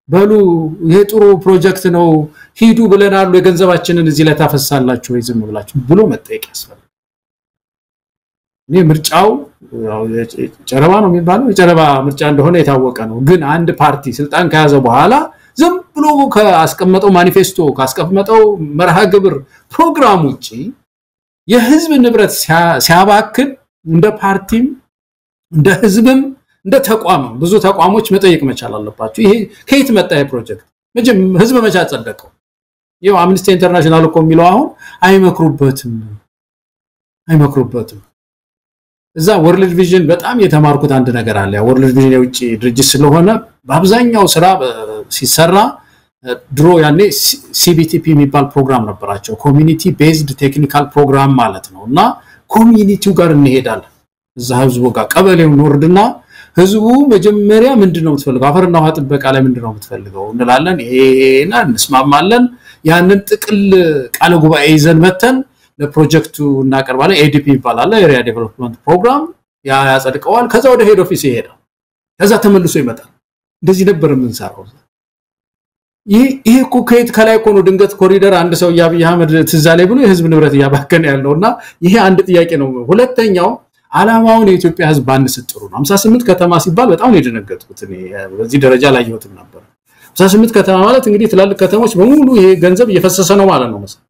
በሉ ይሄ ጥሩ ፕሮጀክት ነው ሂዱ ብለናል የገንዘባችንን እዚህ ላይ ታፈሳላችሁ ወይ ዝም ብላችሁ ብሎ መጠየቅ ያስፈልጋል እኔ ምርጫው ጨረባ ነው የሚባለው የጨረባ ምርጫ እንደሆነ የታወቀ ነው ግን አንድ ፓርቲ ስልጣን ከያዘ በኋላ ዝም ብሎ ካስቀመጠው ማኒፌስቶ ካስቀመጠው መርሃ ግብር ፕሮግራም ውጪ የህዝብ ንብረት ሲያባክን እንደ ፓርቲም እንደ ህዝብም እንደ ተቋም ብዙ ተቋሞች መጠየቅ መቻል አለባቸው ይሄ ከየት መጣ የፕሮጀክት ህዝብ መቻ ጸደቀው ይሄው አምነስቲ ኢንተርናሽናል እኮ የሚለው አሁን አይመክሩበትም እዛ ወርልድ ቪዥን በጣም የተማርኩት አንድ ነገር አለ ወርልድ ቪዥን የውጪ ድርጅት ስለሆነ በአብዛኛው ስራ ሲሰራ ድሮ ያኔ ሲቢቲፒ የሚባል ፕሮግራም ነበራቸው ኮሚኒቲ ቤዝድ ቴክኒካል ፕሮግራም ማለት ነውና ኮሚኒቲው ጋር እንሄዳለን እዛ ህዝቡ ጋር ቀበሌው ወርድና ህዝቡ መጀመሪያ ምንድነው የምትፈልገው አፈርና ውሃ ጥበቃ ላይ ምንድነው የምትፈልገው እንላለን ይሄና እንስማማለን ያንን ጥቅል ቃለ ጉባኤ ይዘን መተን ለፕሮጀክቱ እናቀርባለን ኤዲፒ ይባላል ኤሪያ ዴቨሎፕመንት ፕሮግራም ያጸድቀዋል ከዛ ወደ ሄድ ኦፊስ ይሄዳል ከዛ ተመልሶ ይመጣል እንደዚህ ነበር የምንሰራው ይሄ እኮ ከላይ እኮ ነው ድንገት ኮሪደር አንድ ሰው ያብይ አህመድ ትዛለይ ብሎ የህዝብ ንብረት ያባከነ ያለውና ይሄ አንድ ጥያቄ ነው ሁለተኛው አላማውን የኢትዮጵያ ህዝብ ባንስጥሩ ነው 58 ከተማ ሲባል በጣም የደነገጥኩት እኔ በዚህ ደረጃ ላይ ይወጥም ነበር 58 ከተማ ማለት እንግዲህ ትላልቅ ከተሞች በሙሉ ይሄ ገንዘብ እየፈሰሰ ነው ማለት ነው መሰለኝ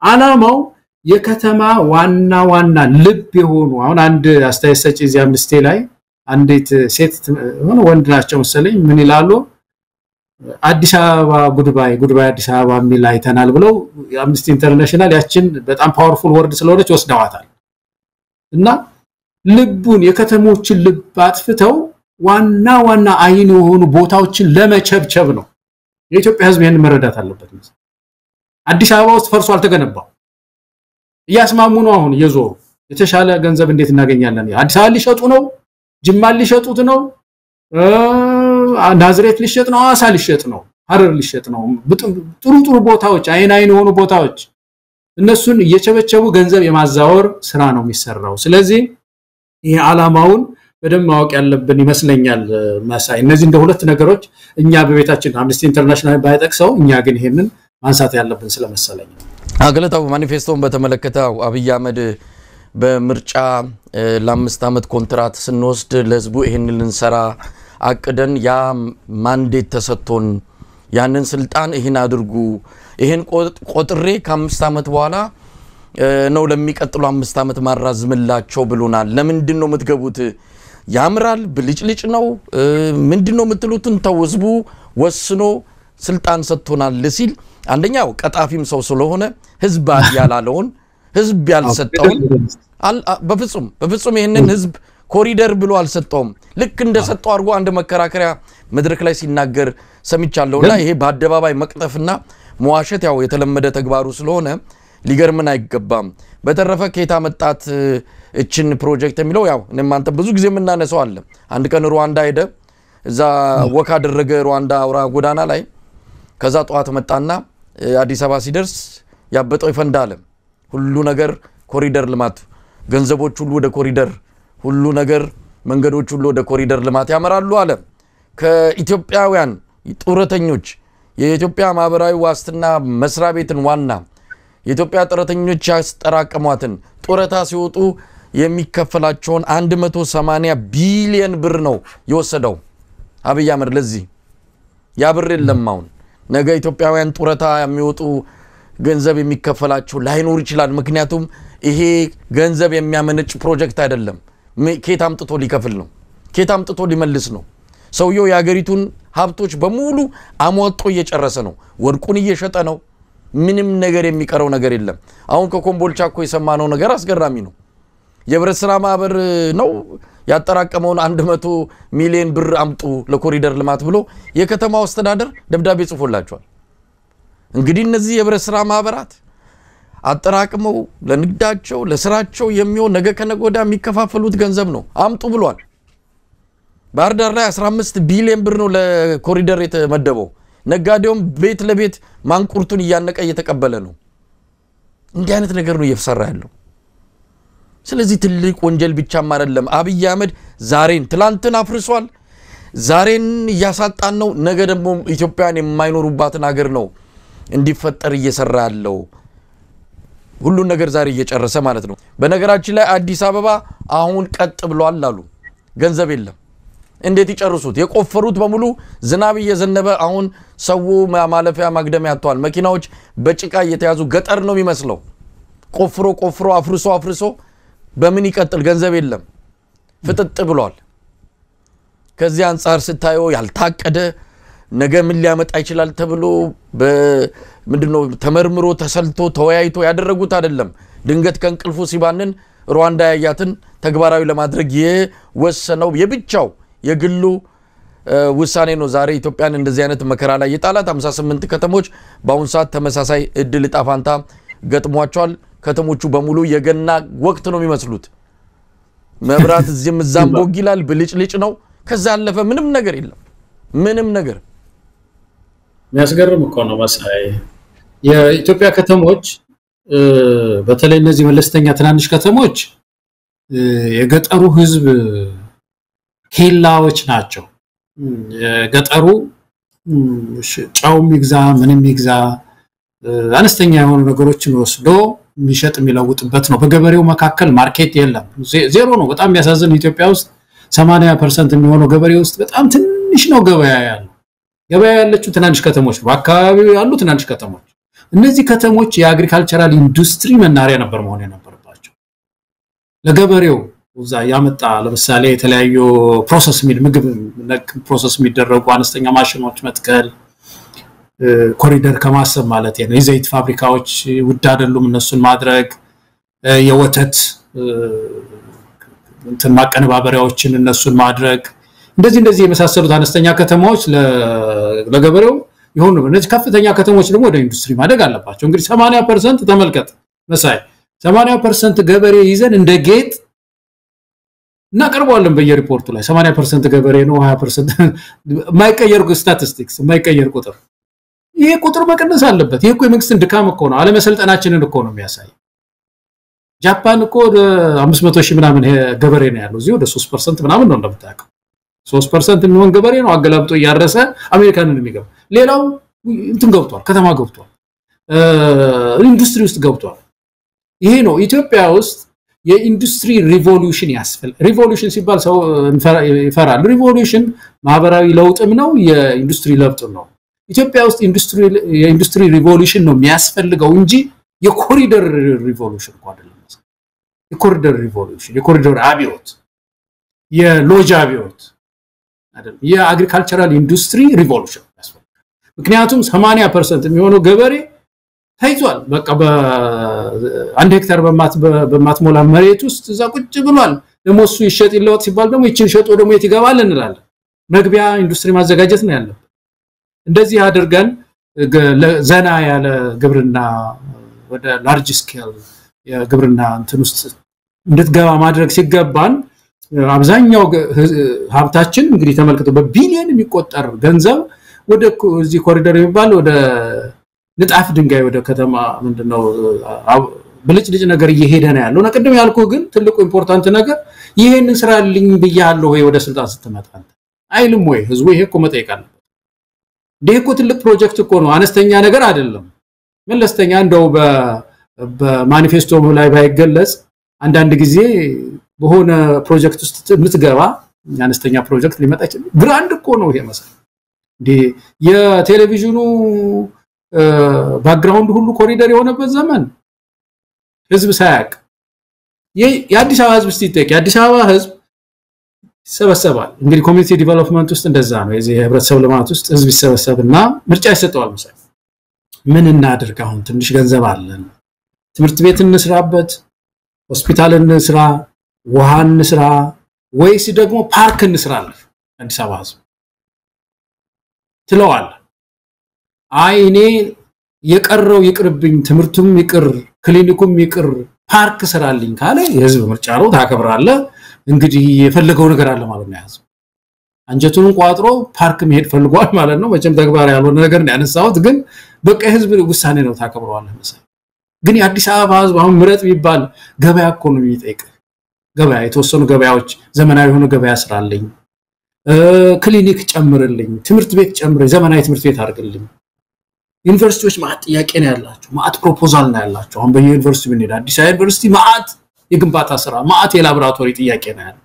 አላማው የከተማ ዋና ልብ የሆኑ አሁን አንድ አስተያየት ሰጪ እዚያ አምስቴ ላይ አንዲት ሴት ሆነ ወንድ ናቸው መሰለኝ ምን ይላሉ አዲስ አበባ ጉድባይ አዲስ አበባ የሚል አይተናል ብለው አምነስቲ ኢንተርናሽናል ያችን በጣም ፓወርፉል ወርድ ስለሆነች ወስደዋታል እና ልቡን የከተሞችን ልብ አጥፍተው ዋና አይን የሆኑ ቦታዎችን ለመቸብቸብ ነው የኢትዮጵያ ህዝብ ይሄን መረዳት አለበት አዲስ አበባ ውስጥ ፈርሶ አልተገነባው ያስማሙ ነው አሁን እየዞሩ የተሻለ ገንዘብ እንዴት እናገኛለን አዲስ አበባ ሊሸጡ ነው ጅማ ሊሸጡት ነው ናዝሬት ሊሸጥ ነው አዋሳ ሊሸጥ ነው ሐረር ሊሸጥ ነው ጥሩ ቦታዎች አይን የሆኑ ቦታዎች እነሱን እየቸበቸቡ ገንዘብ የማዛወር ስራ ነው የሚሰራው ስለዚህ ይሄ ዓላማውን በደም ማወቅ ያለብን ይመስለኛል ማሳይ እነዚህ እንደ ሁለት ነገሮች እኛ በቤታችን አምነስቲ ኢንተርናሽናል ባይጠቅሰው እኛ ግን ይሄንን ማንሳት ያለብን ስለመሰለኝ አገለታው ማኒፌስቶን በተመለከተው አብይ አህመድ በምርጫ ለ5 አመት ኮንትራት ስንወስድ ለህዝቡ ይሄንን ልንሰራ አቅደን ያ ማንዴት ተሰጥቶን ያንን ስልጣን ይሄን አድርጉ ይሄን ቆጥሬ ከ5 አመት በኋላ ነው ለሚቀጥሉ 5 አመት ማራዝምላቸው ብሎናል ለምንድነው የምትገቡት ያምራል ብልጭልጭ ነው ምንድነው የምትሉትን ተወዝቡ ወስኖ ስልጣን ሰጥቶናል ለሲል አንደኛው ቀጣፊም ሰው ስለሆነ ህዝብ ያላለውን ህዝብ ያልሰጠውን በፍጹም ይሄንን ህዝብ ኮሪደር ብሎ አልሰጠውም ልክ እንደሰጠው አርጎ አንድ መከራከሪያ መድረክ ላይ ሲናገር ሰምቻለሁና ይሄ በአደባባይ መቅጠፍና መዋሸት ያው የተለመደ ተግባሩ ስለሆነ ሊገርምን አይገባም በተረፈ ከታ መጣት እችን ፕሮጀክት የሚለው ያው እናንተ ብዙ ጊዜ ምናነሰው አለ አንድ ቀን ሩዋንዳ ሄደ እዛ ወካ አደረገ ሩዋንዳ አውራ ጎዳና ላይ ከዛ ጧት መጣና አዲስ አበባ ሲደርስ ያበጠው ይፈንዳል ሁሉ ነገር ኮሪደር ልማት ገንዘቦች ሁሉ ወደ ኮሪደር ሁሉ ነገር መንገዶች ሁሉ ወደ ኮሪደር ልማት ያመራሉ አለ ከኢትዮጵያውያን ጡረተኞች የኢትዮጵያ ማህበራዊ ዋስትና መስሪያ ቤትን ዋና የኢትዮጵያ ጡረተኞች ያስጠራቀሟትን ጡረታ ሲወጡ የሚከፈላቸውን 180 ቢሊዮን ብር ነው የወሰደው አብይ አህመድ ለዚህ ያብር የለማውን ነገ ኢትዮጵያውያን ጡረታ የሚወጡ ገንዘብ የሚከፈላቸው ላይኖር ይችላል ምክንያቱም ይሄ ገንዘብ የሚያመነጭ ፕሮጀክት አይደለም ኬት አምጥቶ ሊከፍል ነው ኬት አምጥቶ ሊመልስ ነው ሰውየው ያገሪቱን ሀብቶች በሙሉ አሟጦ እየጨረሰ ነው ወርቁን እየሸጠ ነው ምንም ነገር የሚቀረው ነገር የለም አሁን ከኮምቦልቻ እኮ የሰማነው ነገር አስገራሚ ነው የብረት ስራ ማህበር ነው ያጠራቀመውን 100 ሚሊዮን ብር አምጡ ለኮሪደር ልማት ብሎ የከተማው አስተዳደር ደብዳቤ ጽፎላቸዋል እንግዲህ እነዚህ የብረት ስራ ማህበራት አጠራቅመው ለንግዳቸው ለስራቸው የሚሆን ነገ ከነጎዳ የሚከፋፈሉት ገንዘብ ነው አምጡ ብሏል ባህር ዳር ላይ 15 ቢሊዮን ብር ነው ለኮሪደር የተመደበው ነጋዴውም ቤት ለቤት ማንቁርቱን እያነቀ እየተቀበለ ነው እንዲህ አይነት ነገር ነው እየፈሰራ ያለው ስለዚህ ትልቅ ወንጀል ብቻም አይደለም አብይ አህመድ ዛሬን ትላንትን አፍርሷል ዛሬን ያሳጣን ነው ነገ ደግሞ ኢትዮጵያን የማይኖሩባትን ሀገር ነው እንዲፈጠር እየሰራ ያለው ሁሉ ነገር ዛሬ እየጨረሰ ማለት ነው በነገራችን ላይ አዲስ አበባ አሁን ቀጥ ብሏል አሉ ገንዘብ የለም እንዴት ይጨርሱት የቆፈሩት በሙሉ ዝናብ እየዘነበ አሁን ሰው ማለፊያ ማግደሚያ ያቷል መኪናዎች በጭቃ እየተያዙ ገጠር ነው የሚመስለው ቆፍሮ አፍርሶ በምን ይቀጥል ገንዘብ የለም ፍጥጥ ብሏል ከዚህ አንፃር ስታዩ ያልታቀደ ነገ ምን ሊያመጣ ይችላል ተብሎ በምንድነው ተመርምሮ ተሰልቶ ተወያይቶ ያደረጉት አይደለም ድንገት ከንቅልፉ ሲባንን ሩዋንዳ ያያትን ተግባራዊ ለማድረግ የወሰነው የብቻው የግሉ ውሳኔ ነው ዛሬ ኢትዮጵያን እንደዚህ አይነት መከራ ላይ የጣላት 58 ከተሞች በአሁን ሰዓት ተመሳሳይ እድል ጣፋንታ ገጥሟቸዋል ከተሞቹ በሙሉ የገና ወቅት ነው የሚመስሉት መብራት እዚህም እዛም ቦጊላል ብልጭልጭ ነው ከዛ አለፈ ምንም ነገር የለም ምንም ነገር የሚያስገርም እኮ ነው መሳይ የኢትዮጵያ ከተሞች በተለይ እነዚህ መለስተኛ ትናንሽ ከተሞች የገጠሩ ህዝብ ኬላዎች ናቸው የገጠሩ ጫው ሚግዛ ምንም ይግዛ አነስተኛ የሆኑ ነገሮችን ወስዶ የሚሸጥ የሚለውጥበት ነው በገበሬው መካከል ማርኬት የለም ዜሮ ነው በጣም የሚያሳዝን ኢትዮጵያ ውስጥ 80% የሚሆነው ገበሬ ውስጥ በጣም ትንሽ ነው ገበያ ያለችው ትናንሽ ከተሞች በአካባቢው ያሉ ትናንሽ ከተሞች እነዚህ ከተሞች የአግሪካልቸራል ኢንዱስትሪ መናሪያ ነበር መሆን የነበረባቸው ለገበሬው ወዛ ያመጣ ለምሳሌ የተለያዩ ፕሮሰስ ምግብ ፕሮሰስ የሚደረጉ አነስተኛ ማሽኖች መትከል ኮሪደር ከማሰብ ማለት ነው የዘይት ፋብሪካዎች ውድ አይደሉም እነሱን ማድረግ የወተት እንትን ማቀነባበሪያዎችን እነሱን ማድረግ እንደዚህ የመሳሰሉት አነስተኛ ከተማዎች ለገበሬው ይሁን እነዚህ ከፍተኛ ከተሞች ደግሞ ወደ ኢንዱስትሪ ማደግ አለባቸው እንግዲህ 80% ተመልከት መሳይ 80% ገበሬ ይዘን እንደ ጌጥ እናቀርባለን በየሪፖርቱ ላይ 80% ገበሬ ነው 20% ማይቀየር ስታቲስቲክስ ማይቀየር ቁጥር ይሄ ቁጥር መቀነስ አለበት ይሄ እኮ የመንግስትን ድካም እኮ ነው አለመሰልጠናችንን እኮ ነው የሚያሳይ ጃፓን እኮ 500,000 ምናምን ገበሬ ነው ያለው እዚህ ወደ 3% ምናምን ነው እንደምታውቀው 3% የሚሆን ገበሬ ነው አገላብጦ ያረሰ አሜሪካንን የሚገባ ሌላው እንትን ገብቷል ከተማ ገብቷል ኢንዱስትሪ ውስጥ ገብቷል ይሄ ነው ኢትዮጵያ ውስጥ የኢንዱስትሪ ሪቮሉሽን ያስፈልጋል ሪቮሉሽን ሲባል ሰው ይፈራል ሪቮሉሽን ማህበራዊ ለውጥም ነው የኢንዱስትሪ ለውጥም ነው ኢትዮጵያ ውስጥ የኢንዱስትሪ ሪቮሉሽን ነው የሚያስፈልገው እንጂ የኮሪደር ሪቮሉሽን እኮ አይደለም የኮሪደር ሪቮሉሽን የኮሪደር አብዮት የሎጅ አብዮት አይደለም የአግሪካልቸራል ኢንዱስትሪ ሪቮሉሽን ያስፈልጋል ምክንያቱም 80% የሚሆነው ገበሬ ታይቷል በቃ በ1 ሄክታር በማትሞላ መሬት ውስጥ እዛ ቁጭ ብሏል ደሞ እሱ ይሸጥ ይለወጥ ሲባል ደሞ ይችን ሸጦ ደሞ የት ይገባል እንላለን መግቢያ ኢንዱስትሪ ማዘጋጀት ነው ያለው እንደዚህ አድርገን ዘና ያለ ግብርና ወደ ላርጅ ስኬል የግብርና እንትን ውስጥ እንድትገባ ማድረግ ሲገባን አብዛኛው ሀብታችን እንግዲህ ተመልክቶ በቢሊየን የሚቆጠር ገንዘብ ወደ እዚህ ኮሪደር የሚባል ወደ ንጣፍ ድንጋይ ወደ ከተማ ምንድነው ብልጭልጭ ነገር እየሄደ ነው ያለው ነቀደም ያልኩ ግን ትልቁ ኢምፖርታንት ነገር ይሄንን ስራ ልኝ በያለው ወይ ወደ ስልጣን ስትመጣ አይልም ወይ ህዝቡ ይሄ እኮ መጠየቅ አለበት ደህኮ ትልቅ ፕሮጀክት እኮ ነው አነስተኛ ነገር አይደለም መለስተኛ እንደው በማኒፌስቶ ላይ ባይገለጽ አንዳንድ ጊዜ በሆነ ፕሮጀክት ውስጥ ምትገባ አነስተኛ ፕሮጀክት ሊመጣ ይችላል ግራንድ እኮ ነው ይሄ መሰለ እንዴ የቴሌቪዥኑ ባክግራውንድ ሁሉ ኮሪደር የሆነበት ዘመን ህዝብ ሳያቅ የአዲስ አበባ ህዝብ ሲጠይቅ የአዲስ አበባ ህዝብ ሰበሰባል እንግዲህ ኮሚኒቲ ዲቨሎፕመንት ውስጥ እንደዛ ነው የዚህ ህብረተሰብ ልማት ውስጥ ህዝብ ይሰበሰብና ምርጫ ይሰጠዋል መሰለ ምን እናድርግ አሁን ትንሽ ገንዘብ አለን ትምህርት ቤት እንስራበት ሆስፒታል እንስራ ውሃ እንስራ ወይስ ደግሞ ፓርክ እንስራለን አዲስ አበባ ህዝብ ትለዋል አይኔ የቀረው ይቅርብኝ ትምህርቱም ይቅር ክሊኒኩም ይቅር ፓርክ ስራልኝ ካለ የህዝብ ምርጫ ነው ታከብራለ እንግዲህ የፈለገው ነገር አለ ማለት ነው ያዘው አንጀቱን ቋጥሮ ፓርክ መሄድ ፈልጓል ማለት ነው መቼም ተግባር ያልሆነ ነገር ነው ያነሳውት ግን በቃ የህዝብ ውሳኔ ነው ታከብረዋለህ መሰለኝ ግን የአዲስ አበባ ህዝብ አሁን ምረጥ ቢባል ገበያ እኮ ነው የሚጠይቅ ገበያ የተወሰኑ ገበያዎች ዘመናዊ ሆነ ገበያ ስራልኝ ክሊኒክ ጨምርልኝ ትምህርት ቤት ጨምር ዘመናዊ ትምህርት ቤት አድርግልኝ ዩኒቨርሲቲዎች ማት ጥያቄ ነው ያላችሁ ማት ፕሮፖዛል ነው ያላችሁ አሁን በዩኒቨርሲቲ ብንሄድ አዲስ አበባ ዩኒቨርሲቲ ማት የግንባታ ስራ ማት የላቦራቶሪ ጥያቄ ነው ያለው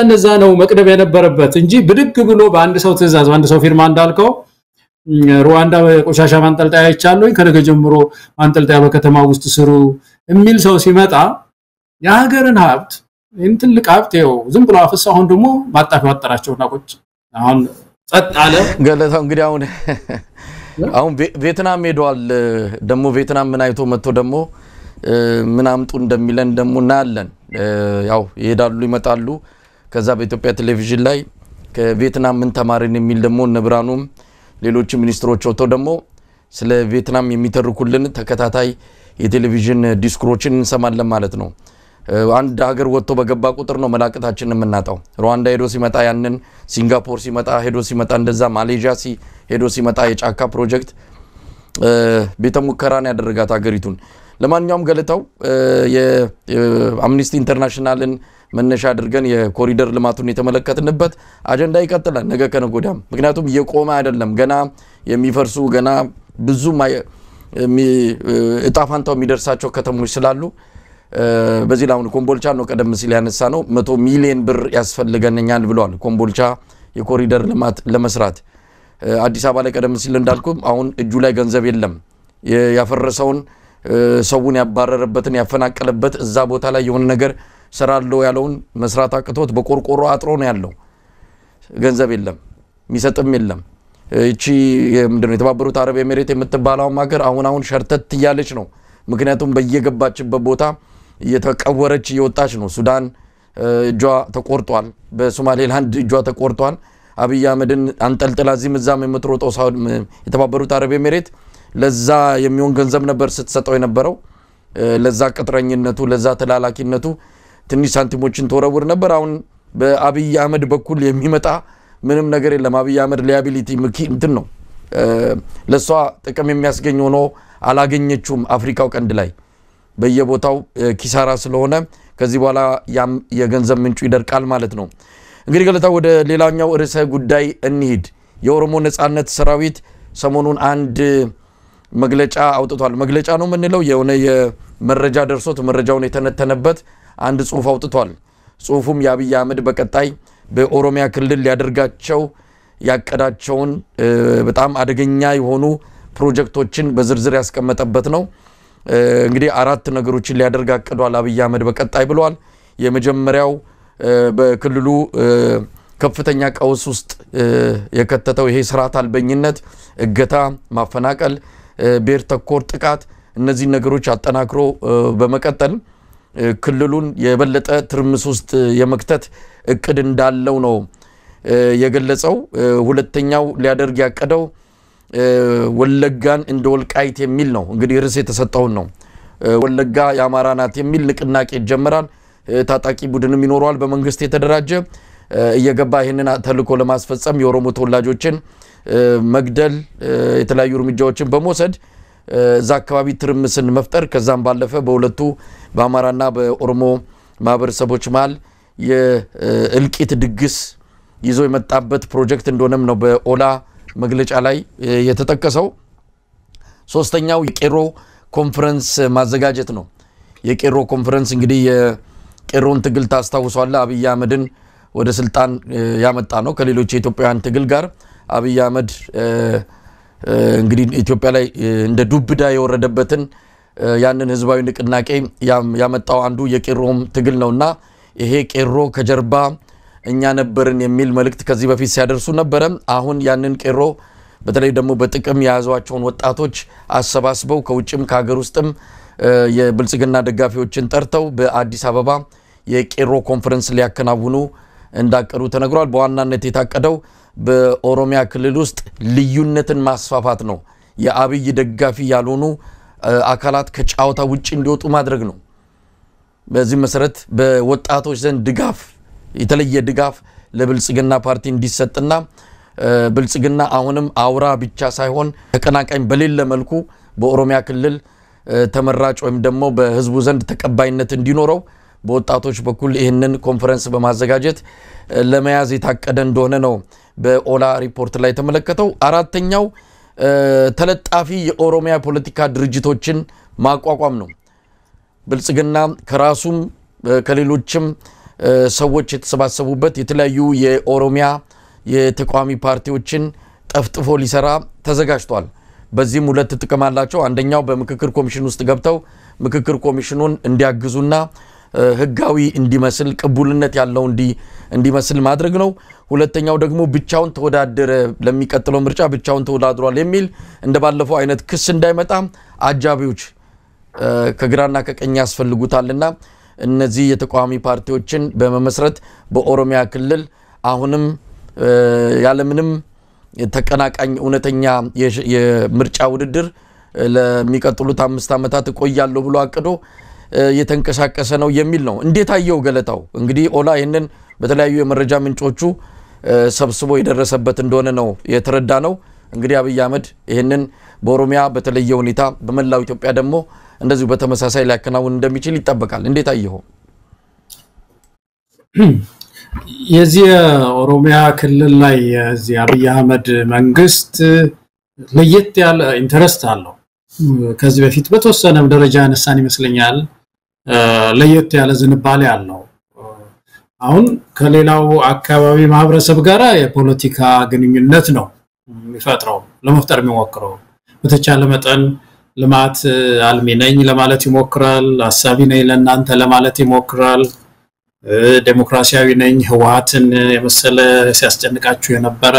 እነዛ ነው መቅደብ የነበረበት እንጂ ብድግ ብሎ በአንድ ሰው ትዕዛዝ በአንድ ሰው ፊርማ እንዳልከው ሩዋንዳ ቆሻሻ ማንጠልጣያ ይቻለው ከነገ ጀምሮ ማንጠልጣያ በከተማ ውስጥ ስሩ የሚል ሰው ሲመጣ የሀገርን ሀብት እንትልቅ ሀብት ነው ዝም ብሎ አፍሳ አሁን ደግሞ ማጣፊው አጠራቸውና ቁጭ አሁን ጸጥ አለ ገለታው እንግዲህ አሁን ቪየትናም ሄዷል ደሞ ቪየትናም ምን አይቶ መጥቶ ደሞ ምን አምጡ እንደሚለን ደሞ እናያለን ያው ይሄዳሉ ይመጣሉ ከዛ በኢትዮጵያ ቴሌቪዥን ላይ ከቪየትናም ምን ተማርን የሚል ደሞ ነብራኑም ሌሎች ሚኒስትሮች ወጥተው ደሞ ስለ ቪየትናም የሚተርኩልን ተከታታይ የቴሌቪዥን ዲስኩሮችን እንሰማለን ማለት ነው አንድ ሀገር ወጥቶ በገባ ቁጥር ነው መላቀታችንን እናጣው ሩዋንዳ ሄዶ ሲመጣ ያንን ሲንጋፖር ሲመጣ ሄዶ ሲመጣ እንደዛ ማሌዥያ ሄዶ ሲመጣ የጫካ ፕሮጀክት ቤተ ሙከራን ያደረጋት ሀገሪቱን ለማንኛውም ገለታው የአምኒስቲ ኢንተርናሽናልን መነሻ አድርገን የኮሪደር ልማቱን የተመለከትንበት አጀንዳ ይቀጥላል ነገ ከነጎዳም ምክንያቱም የቆመ አይደለም ገና የሚፈርሱ ገና ብዙ እጣፋንታው የሚደርሳቸው ከተሞች ስላሉ በዚህ ላውን ኮምቦልቻ ነው ቀደም ሲል ያነሳ ነው 100 ሚሊዮን ብር ያስፈልገኛል ብለዋል ኮምቦልቻ የኮሪደር ልማት ለመስራት አዲስ አበባ ላይ ቀደም ሲል እንዳልኩ አሁን እጁ ላይ ገንዘብ የለም ያፈረሰውን ሰውን ያባረረበትን ያፈናቀለበት እዛ ቦታ ላይ የሆነ ነገር ሰራለው ያለውን መስራት አቅቶት በቆርቆሮ አጥሮ ነው ያለው ገንዘብ የለም ሚሰጥም የለም እቺ ምንድነው የተባበሩት አረብ ኤሚሬት የምትባለው ሀገር አሁን ሸርተት ያለች ነው ምክንያቱም በየገባችበት ቦታ እየተቀወረች እየወጣች ነው ሱዳን እጇ ተቆርጧል በሶማሌላንድ እጇ ተቆርጧል አብይ አህመድን አንጠልጥላ እዛም የምትሮጠው የተባበሩት አረብ ኤሚሬት ለዛ የሚሆን ገንዘብ ነበር ስትሰጠው የነበረው ለዛ ቅጥረኝነቱ ለዛ ተላላኪነቱ ትንሽ ሳንቲሞችን ተወረውር ነበር አሁን በአብይ አህመድ በኩል የሚመጣ ምንም ነገር የለም አብይ አህመድ ሊያቢሊቲ እንትን ነው ለሷ ጥቅም የሚያስገኝ ሆኖ አላገኘችውም አፍሪካው ቀንድ ላይ በየቦታው ኪሳራ ስለሆነ ከዚህ በኋላ የገንዘብ ምንጩ ይደርቃል ማለት ነው እንግዲህ ገለታ ወደ ሌላኛው ርዕሰ ጉዳይ እንሂድ የኦሮሞ ነጻነት ሰራዊት ሰሞኑን አንድ መግለጫ አውጥቷል መግለጫ ነው ምንለው የሆነ የመረጃ ደርሶት መረጃውን የተነተነበት አንድ ጽሁፍ አውጥቷል ጽሁፉም የአብይ አህመድ በቀጣይ በኦሮሚያ ክልል ሊያደርጋቸው ያቀዳቸውን በጣም አደገኛ የሆኑ ፕሮጀክቶችን በዝርዝር ያስቀመጠበት ነው እንግዲህ አራት ነገሮችን ሊያደርግ አቅዷል አብይ አህመድ በቀጣይ ብሏል የመጀመሪያው በክልሉ ከፍተኛ ቀውስ ውስጥ የከተተው ይሄ ስርዓት አልበኝነት እገታ ማፈናቀል ብሔር ተኮር ጥቃት እነዚህ ነገሮች አጠናክሮ በመቀጠል ክልሉን የበለጠ ትርምስ ውስጥ የመክተት እቅድ እንዳለው ነው የገለጸው ሁለተኛው ሊያደርግ ያቀደው ወለጋን እንደ ወልቃይት የሚል ነው እንግዲህ ርዕስ የተሰጠው ነው ወለጋ የአማራ ናት የሚል ንቅናቄ ይጀምራል ታጣቂ ቡድንም ይኖራል በመንግስት የተደራጀ እየገባ ይሄንን ተልኮ ለማስፈጸም የኦሮሞ ተወላጆችን መግደል የተለያዩ እርምጃዎችን በመውሰድ እዛ አካባቢ ትርምስን መፍጠር ከዛም ባለፈ በሁለቱ በአማራና በኦሮሞ ማህበረሰቦች መሃል የእልቂት ድግስ ይዞ የመጣበት ፕሮጀክት እንደሆነም ነው በኦላ መግለጫ ላይ የተጠቀሰው ሶስተኛው የቄሮ ኮንፈረንስ ማዘጋጀት ነው የቄሮ ኮንፈረንስ እንግዲህ የቄሮን ትግል ታስታውሷል አብይ አህመድን ወደ ስልጣን ያመጣ ነው ከሌሎች የኢትዮጵያውያን ትግል ጋር አብይ አህመድ እንግዲህ ኢትዮጵያ ላይ እንደ ዱብዳ የወረደበትን ያንን ህዝባዊ ንቅናቄ ያመጣው አንዱ የቄሮም ትግል ነውና ይሄ ቄሮ ከጀርባ እኛ ነበርን የሚል መልእክት ከዚህ በፊት ሲያደርሱ ነበር አሁን ያንን ቄሮ በተለይ ደግሞ በጥቅም ያያዟቸውን ወጣቶች አሰባስበው ከውጭም ከሀገር ውስጥም የብልጽግና ደጋፊዎችን ጠርተው በአዲስ አበባ የቄሮ ኮንፈረንስ ሊያከናውኑ እንዳቀዱ ተነግሯል በዋናነት የታቀደው በኦሮሚያ ክልል ውስጥ ልዩነትን ማስፋፋት ነው የአብይ ደጋፊ ያልሆኑ አካላት ከጫውታ ውጪ እንዲወጡ ማድረግ ነው በዚህ መሰረት በወጣቶች ዘንድ ድጋፍ የተለየ ድጋፍ ለብልጽግና ፓርቲ እንዲሰጥና ብልጽግና አሁንም አውራ ብቻ ሳይሆን ተቀናቃኝ በሌለ መልኩ በኦሮሚያ ክልል ተመራጭ ወይም ደግሞ በህዝቡ ዘንድ ተቀባይነት እንዲኖረው በወጣቶች በኩል ይሄንን ኮንፈረንስ በማዘጋጀት ለመያዝ የታቀደ እንደሆነ ነው በኦላ ሪፖርት ላይ ተመለከተው አራተኛው ተለጣፊ የኦሮሚያ ፖለቲካ ድርጅቶችን ማቋቋም ነው ብልጽግና ከራሱም ከሌሎችም ሰዎች የተሰባሰቡበት የተለያዩ የኦሮሚያ የተቋሚ ፓርቲዎችን ጠፍጥፎ ሊሰራ ተዘጋጅቷል በዚህም ሁለት ጥቅም አላቸው አንደኛው በምክክር ኮሚሽን ውስጥ ገብተው ምክክር ኮሚሽኑን እንዲያግዙና ህጋዊ እንዲመስል ቅቡልነት ያለው እንዲመስል ማድረግ ነው ሁለተኛው ደግሞ ብቻውን ተወዳደረ ለሚቀጥለው ምርጫ ብቻውን ተወዳድሯል የሚል እንደባለፈው አይነት ክስ እንዳይመጣ አጃቢዎች ከግራና ከቀኝ ያስፈልጉታልና እነዚህ የተቋሚ ፓርቲዎችን በመመስረት በኦሮሚያ ክልል አሁንም ያለምንም ተቀናቃኝ እውነተኛ የምርጫ ውድድር ለሚቀጥሉት 5 ዓመታት ቆያለሁ ብሎ አቅዶ የተንቀሳቀሰ ነው የሚል ነው እንዴት አየው ገለታው እንግዲህ ኦላ ይሄንን በተለያዩ የመረጃ ምንጮቹ ሰብስቦ የደረሰበት እንደሆነ ነው የተረዳ ነው እንግዲህ አብይ አህመድ ይሄንን በኦሮሚያ በተለየ ሁኔታ በመላው ኢትዮጵያ ደግሞ እንደዚሁ በተመሳሳይ ሊያከናውን እንደሚችል ይጠበቃል እንዴት አየው የዚህ ኦሮሚያ ክልል ላይ የዚህ አብይ አህመድ መንግስት ለየት ያለ ኢንተረስት አለው ከዚህ በፊት በተወሰነ ደረጃ ያነሳን ይመስለኛል ለየት ያለ ዝንባሌ አለው አሁን ከሌላው አካባቢ ማህበረሰብ ጋር የፖለቲካ ግንኙነት ነው የሚፈጥረው ለመፍጠር የሚሞክረው በተቻለ መጠን ልማት አልሚ ነኝ ለማለት ይሞክራል አሳቢ ነኝ ለእናንተ ለማለት ይሞክራል ዴሞክራሲያዊ ነኝ ህወሓትን የመሰለ ሲያስጨንቃችሁ የነበረ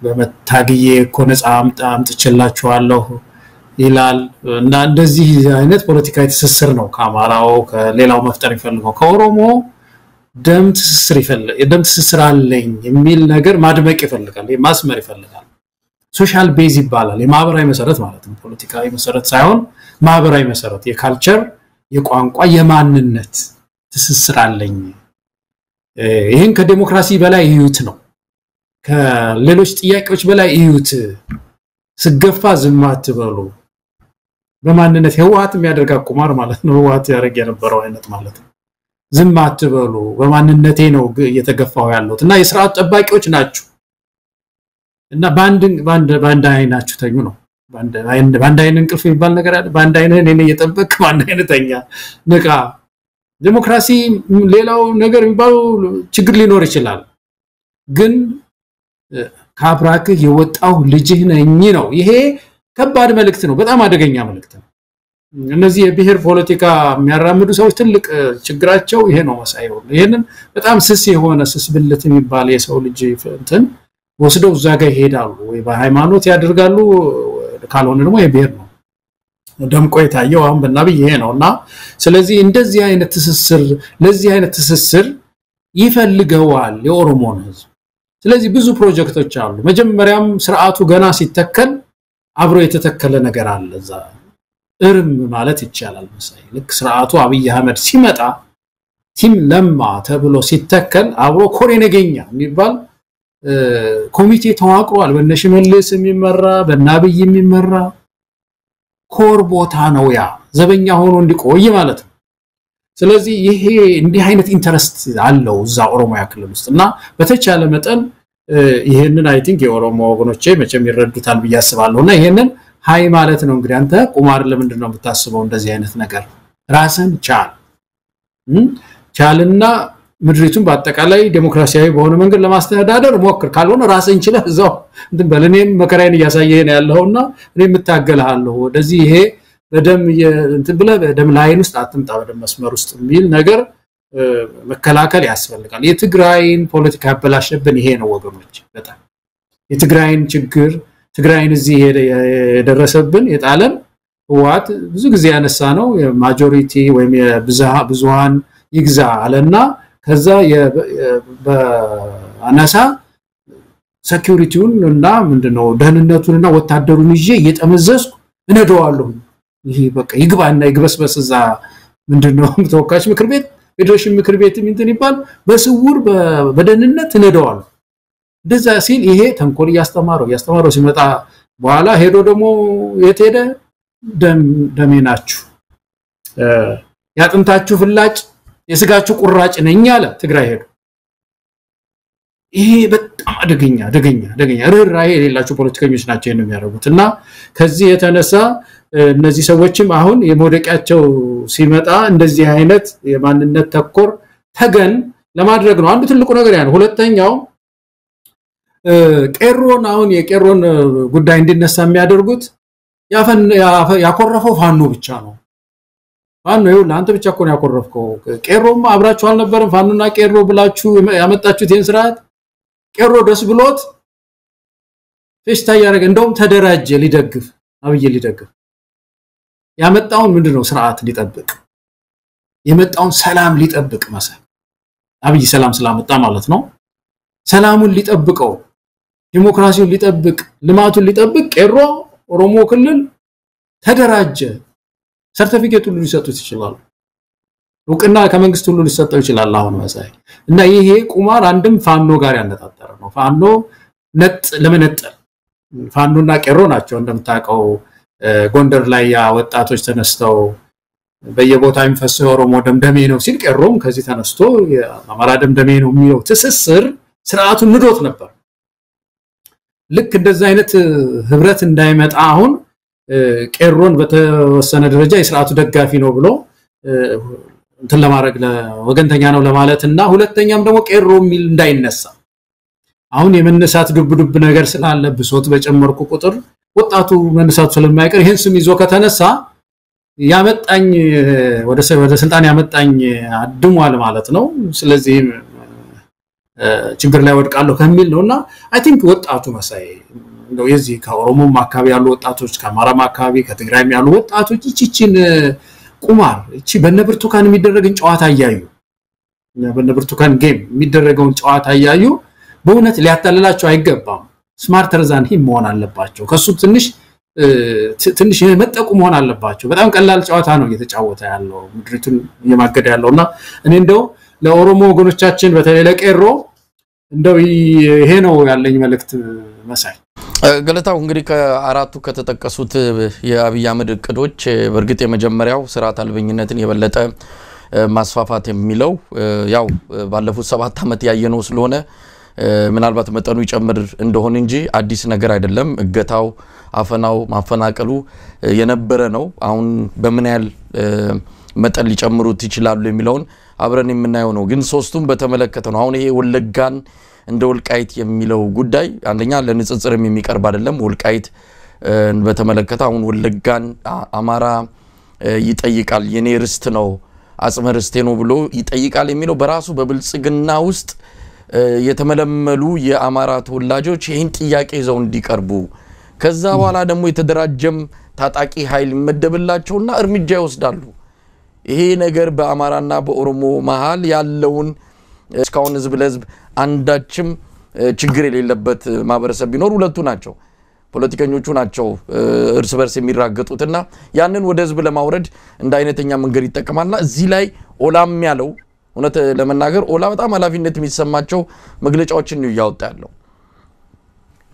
በመታግዬ እኮ ነፃ አምጥቼላችኋለሁ ይላል እና እንደዚህ አይነት ፖለቲካዊ ትስስር ነው ከአማራው ከሌላው መፍጠር ይፈልገው ከኦሮሞ ደም ትስስር አለኝ የሚል ነገር ማድመቅ ይፈልጋል ማስመር ይፈልጋል ሶሻል ቤዝ ይባላል የማህበራዊ መሰረት ማለት ነው ፖለቲካዊ መሰረት ሳይሆን ማህበራዊ መሰረት የካልቸር የቋንቋ የማንነት ትስስር አለኝ ይሄን ከዲሞክራሲ በላይ ይዩት ነው ከሌሎች ጥያቄዎች በላይ ይዩት ስገፋ ዝም አትበሉ በማንነት ህዋት የሚያደርጋ ቁማር ማለት ነው ህዋት ያረግ የነበረው አይነት ማለት ነው ዝም አትበሉ በማንነቴ ነው እየተገፋው ያለሁት እና የሥርዓት ጠባቂዎች ናችሁ እና ባንድ አይናችሁ ተኙ ነው ባንድ አይን እንቅልፍ የሚባል ነገር አለ ባንድ አይን እኔ እየጠበቅ ባንድ አይን ተኛ ንቃ ዲሞክራሲ ሌላው ነገር የሚባል ችግር ሊኖር ይችላል ግን ካብራክ የወጣው ልጅህ ነኝ ነው ይሄ ከባድ መልእክት ነው በጣም አደገኛ መልእክት ነው እነዚህ የብሔር ፖለቲካ የሚያራምዱ ሰዎች ትልቅ ችግራቸው ይሄ ነው መሳይው ይሄንን በጣም ስስ የሆነ ስስ ብልት የሚባል የሰው ልጅ እንትን ወስደው እዛ ጋር ይሄዳሉ ወይ በሃይማኖት ያደርጋሉ ካልሆነ ደግሞ የብሔር ነው ደምቆ የታየው አሁን በእናብይ ይሄ ነውና ስለዚህ እንደዚህ አይነት ትስስር ለዚህ አይነት ትስስር ይፈልገዋል የኦሮሞን ህዝብ ስለዚህ ብዙ ፕሮጀክቶች አሉ መጀመሪያም ስርዓቱ ገና ሲተከል አብሮ የተተከለ ነገር አለ እዛ እርም ማለት ይቻላል መሳይ ልክ ስርዓቱ አብይ አህመድ ሲመጣ ቲም ለማ ተብሎ ሲተከል አብሮ ኮሬ ነገኛ የሚባል ኮሚቴ ተዋቅሯል በነሽመልስ የሚመራ በናብይ የሚመራ ኮር ቦታ ነው ያ ዘበኛ ሆኖ እንዲቆይ ማለት ነው ስለዚህ ይሄ እንዲህ አይነት ኢንተረስት አለው እዛ ኦሮሚያ ክልል ውስጥና በተቻለ መጠን ይሄንን አይ ቲንክ የኦሮሞ ወገኖቼ መቼም ይረዱታል ብዬ አስባለሁና ይሄንን ሃይ ማለት ነው እንግዲህ አንተ ቁማር ለምንድን ነው የምታስበው እንደዚህ አይነት ነገር ራስን ቻልና ምድሪቱን በአጠቃላይ ዲሞክራሲያዊ በሆነ መንገድ ለማስተዳደር ሞክር ካልሆነ ራስን ይችላል እዛው እንትን በለኔም መከራዬን ያሳየኝ ያለውና እኔ የምታገለሃለሁ ወደዚህ ይሄ በደም እንትን ብለ በደም ላይን ውስጥ አትምጣ በደም መስመር ውስጥ የሚል ነገር መከላከል ያስፈልጋል የትግራይን ፖለቲካ ያበላሸብን ይሄ ነው ወገኖች በጣም የትግራይን ችግር ትግራይን እዚህ የደረሰብን የጣለን ህዋት ብዙ ጊዜ ያነሳ ነው የማጆሪቲ ወይም የብዙሃን ይግዛ አለና ከዛ በአናሳ ሴኩሪቲውን እና ምንድነው ደህንነቱንና ወታደሩን ይዤ እየጠመዘዝኩ እነደዋለሁ ይሄ በቃ ይግባና ይግበስበስዛ ምንድነው ተወካዮች ምክር ቤት ፌዴሬሽን ምክር ቤት እንትን ይባል በስውር በደህንነት እነደዋለሁ እንደዛ ሲል ይሄ ተንኮል ያስተማረው ሲመጣ በኋላ ሄዶ ደግሞ የት ሄደ ደሜናችሁ ያጥንታችሁ ፍላጭ የስጋችሁ ቁራጭ ነኝ አለ ትግራይ ሄዶ ይሄ በጣም አደገኛ ርህራሄ የሌላቸው ፖለቲከኞች ናቸው የሚያደርጉትና ከዚህ የተነሳ እነዚህ ሰዎችም አሁን የሞደቂያቸው ሲመጣ እንደዚህ አይነት የማንነት ተኮር ተገን ለማድረግ ነው አንዱ ትልቁ ነገር ያ ነው ሁለተኛው ቄሮን አሁን የቄሮን ጉዳይ እንዲነሳ የሚያደርጉት ያኮረፈው ፋኖ ብቻ ነው ፋኖ ይሁን አንተ ብቻ እኮ ነው ያኮረፍከው ቄሮም አብራችሁ አልነበረም ፋኖና ቄሮ ብላችሁ ያመጣችሁት ይሄን ስርዓት ቄሮ ደስ ብሎት ፌስታ ያረገ እንደውም ተደራጀ ሊደግፍ አብይ ሊደግፍ ያመጣውን ምንድነው ስርዓት ሊጠብቅ የመጣውን ሰላም ሊጠብቅ መሰል አብይ ሰላም ስላመጣ ማለት ነው ሰላሙን ሊጠብቀው ዲሞክራሲውን ሊጠብቅ ልማቱን ሊጠብቅ ቄሮ ኦሮሞ ክልል ተደራጀ ሰርቲፊኬት ሁሉ ሊሰጡት ይችላል ሩቅና ከመንግስት ሁሉ ሊሰጠው ይችላል አሁን መሳይ እና ይሄ ቁማር አንድም ፋኖ ጋር ያነጣጠረ ነው ፋኖ ለመነጠል ፋኖና ቄሮ ናቸው እንደምታውቀው ጎንደር ላይ ያ ወጣቶች ተነስተው በየቦታው የሚፈሰው ኦሮሞ ደምደሜ ነው ሲል ቄሮም ከዚህ ተነስቶ የአማራ ደምደሜ ነው የሚለው ትስስር ስርዓቱን ንዶት ነበር ልክ እንደዛ አይነት ህብረት እንዳይመጣ አሁን ቄሮን በተወሰነ ደረጃ የስርዓቱ ደጋፊ ነው ብሎ እንትን ለማድረግ ለወገንተኛ ነው ለማለትና ሁለተኛም ደግሞ ቄሮ ሚል እንዳይነሳ አሁን የመነሳት ዱብ ነገር ስላለ ብሶት በጨመርኩ ቁጥር ወጣቱ መነሳቱ ስለማይቀር ይሄን ስም ይዞ ከተነሳ ያመጣኝ ወደ ስልጣን ያመጣኝ አድሟል ማለት ነው ስለዚህ ችግር ላይ ወድቃለሁ ከሚል ነውና አይ ቲንክ ወጣቱ መሳይ እንደው የዚህ ከኦሮሞም አካባቢ ያሉ ወጣቶች ከአማራም አካባቢ ከትግራይም ያሉ ወጣቶች እቺን ቁማር እቺ በነብርቱካን የሚደረግን ጨዋታ ያያዩ በነብርቱካን ጌም የሚደረገውን ጨዋታ ያያዩ በእውነት ሊያታለላቸው አይገባም ስማርተር ዛን ሂም መሆን አለባቸው ከሱ ትንሽ መጠቁ መሆን አለባቸው በጣም ቀላል ጨዋታ ነው እየተጫወተ ያለው ምድሪቱን እየማገደ ያለውና እኔ እንደው ለኦሮሞ ወገኖቻችን በተለይ ለቄሮ እንደው ይሄ ነው ያለኝ መልእክት መሳይ ገለታው እንግዲህ ከአራቱ ከተጠቀሱት የአብይ አህመድ እቅዶች በርግጥ የመጀመሪያው ስርዓት አልበኝነትን የበለጠ ማስፋፋት የሚለው ያው ባለፉት 7 አመት ያየነው ስለሆነ ምናልባት መጠኑ ይጨምር እንደሆነ እንጂ አዲስ ነገር አይደለም እገታው አፈናው ማፈናቀሉ የነበረ ነው አሁን በምን ያህል መጠን ሊጨምሩት ይችላሉ የሚለውን አብረን የምናየው ነው ግን ሶስቱም በተመለከተ ነው አሁን ይሄ ወለጋን እንደ ወልቃይት የሚለው ጉዳይ አንደኛ ለንጽጽርም የሚቀርብ አይደለም ወልቃይት በተመለከተ አሁን ወለጋን አማራ ይጠይቃል የኔ ርስት ነው አጽመ ርስቴ ነው ብሎ ይጠይቃል የሚለው በራሱ በብልጽግና ውስጥ የተመለመሉ የአማራ ተወላጆች ይህን ጥያቄ ይዘው እንዲቀርቡ ከዛ በኋላ ደግሞ የተደራጀም ታጣቂ ኃይል መደብላቸውና እርምጃ ይወስዳሉ ይሄ ነገር በአማራና በኦሮሞ መሃል ያለውን እስካሁን ህዝብ ለህዝብ አንዳችም ችግር የሌለበት ማበረሰብ ቢኖር ሁለቱ ናቸው ፖለቲከኞቹ ናቸው እርስ በርስ የሚራገጡትና ያንን ወደ ህዝብ ለማውረድ እንደ አይነተኛ መንገድ ይተከማልና እዚህ ላይ ኦላም ያለው እውነት ለመናገር ኦላ በጣም ኃላፊነት የሚሰማቸው መግለጫዎችን ነው ያወጣ ያለው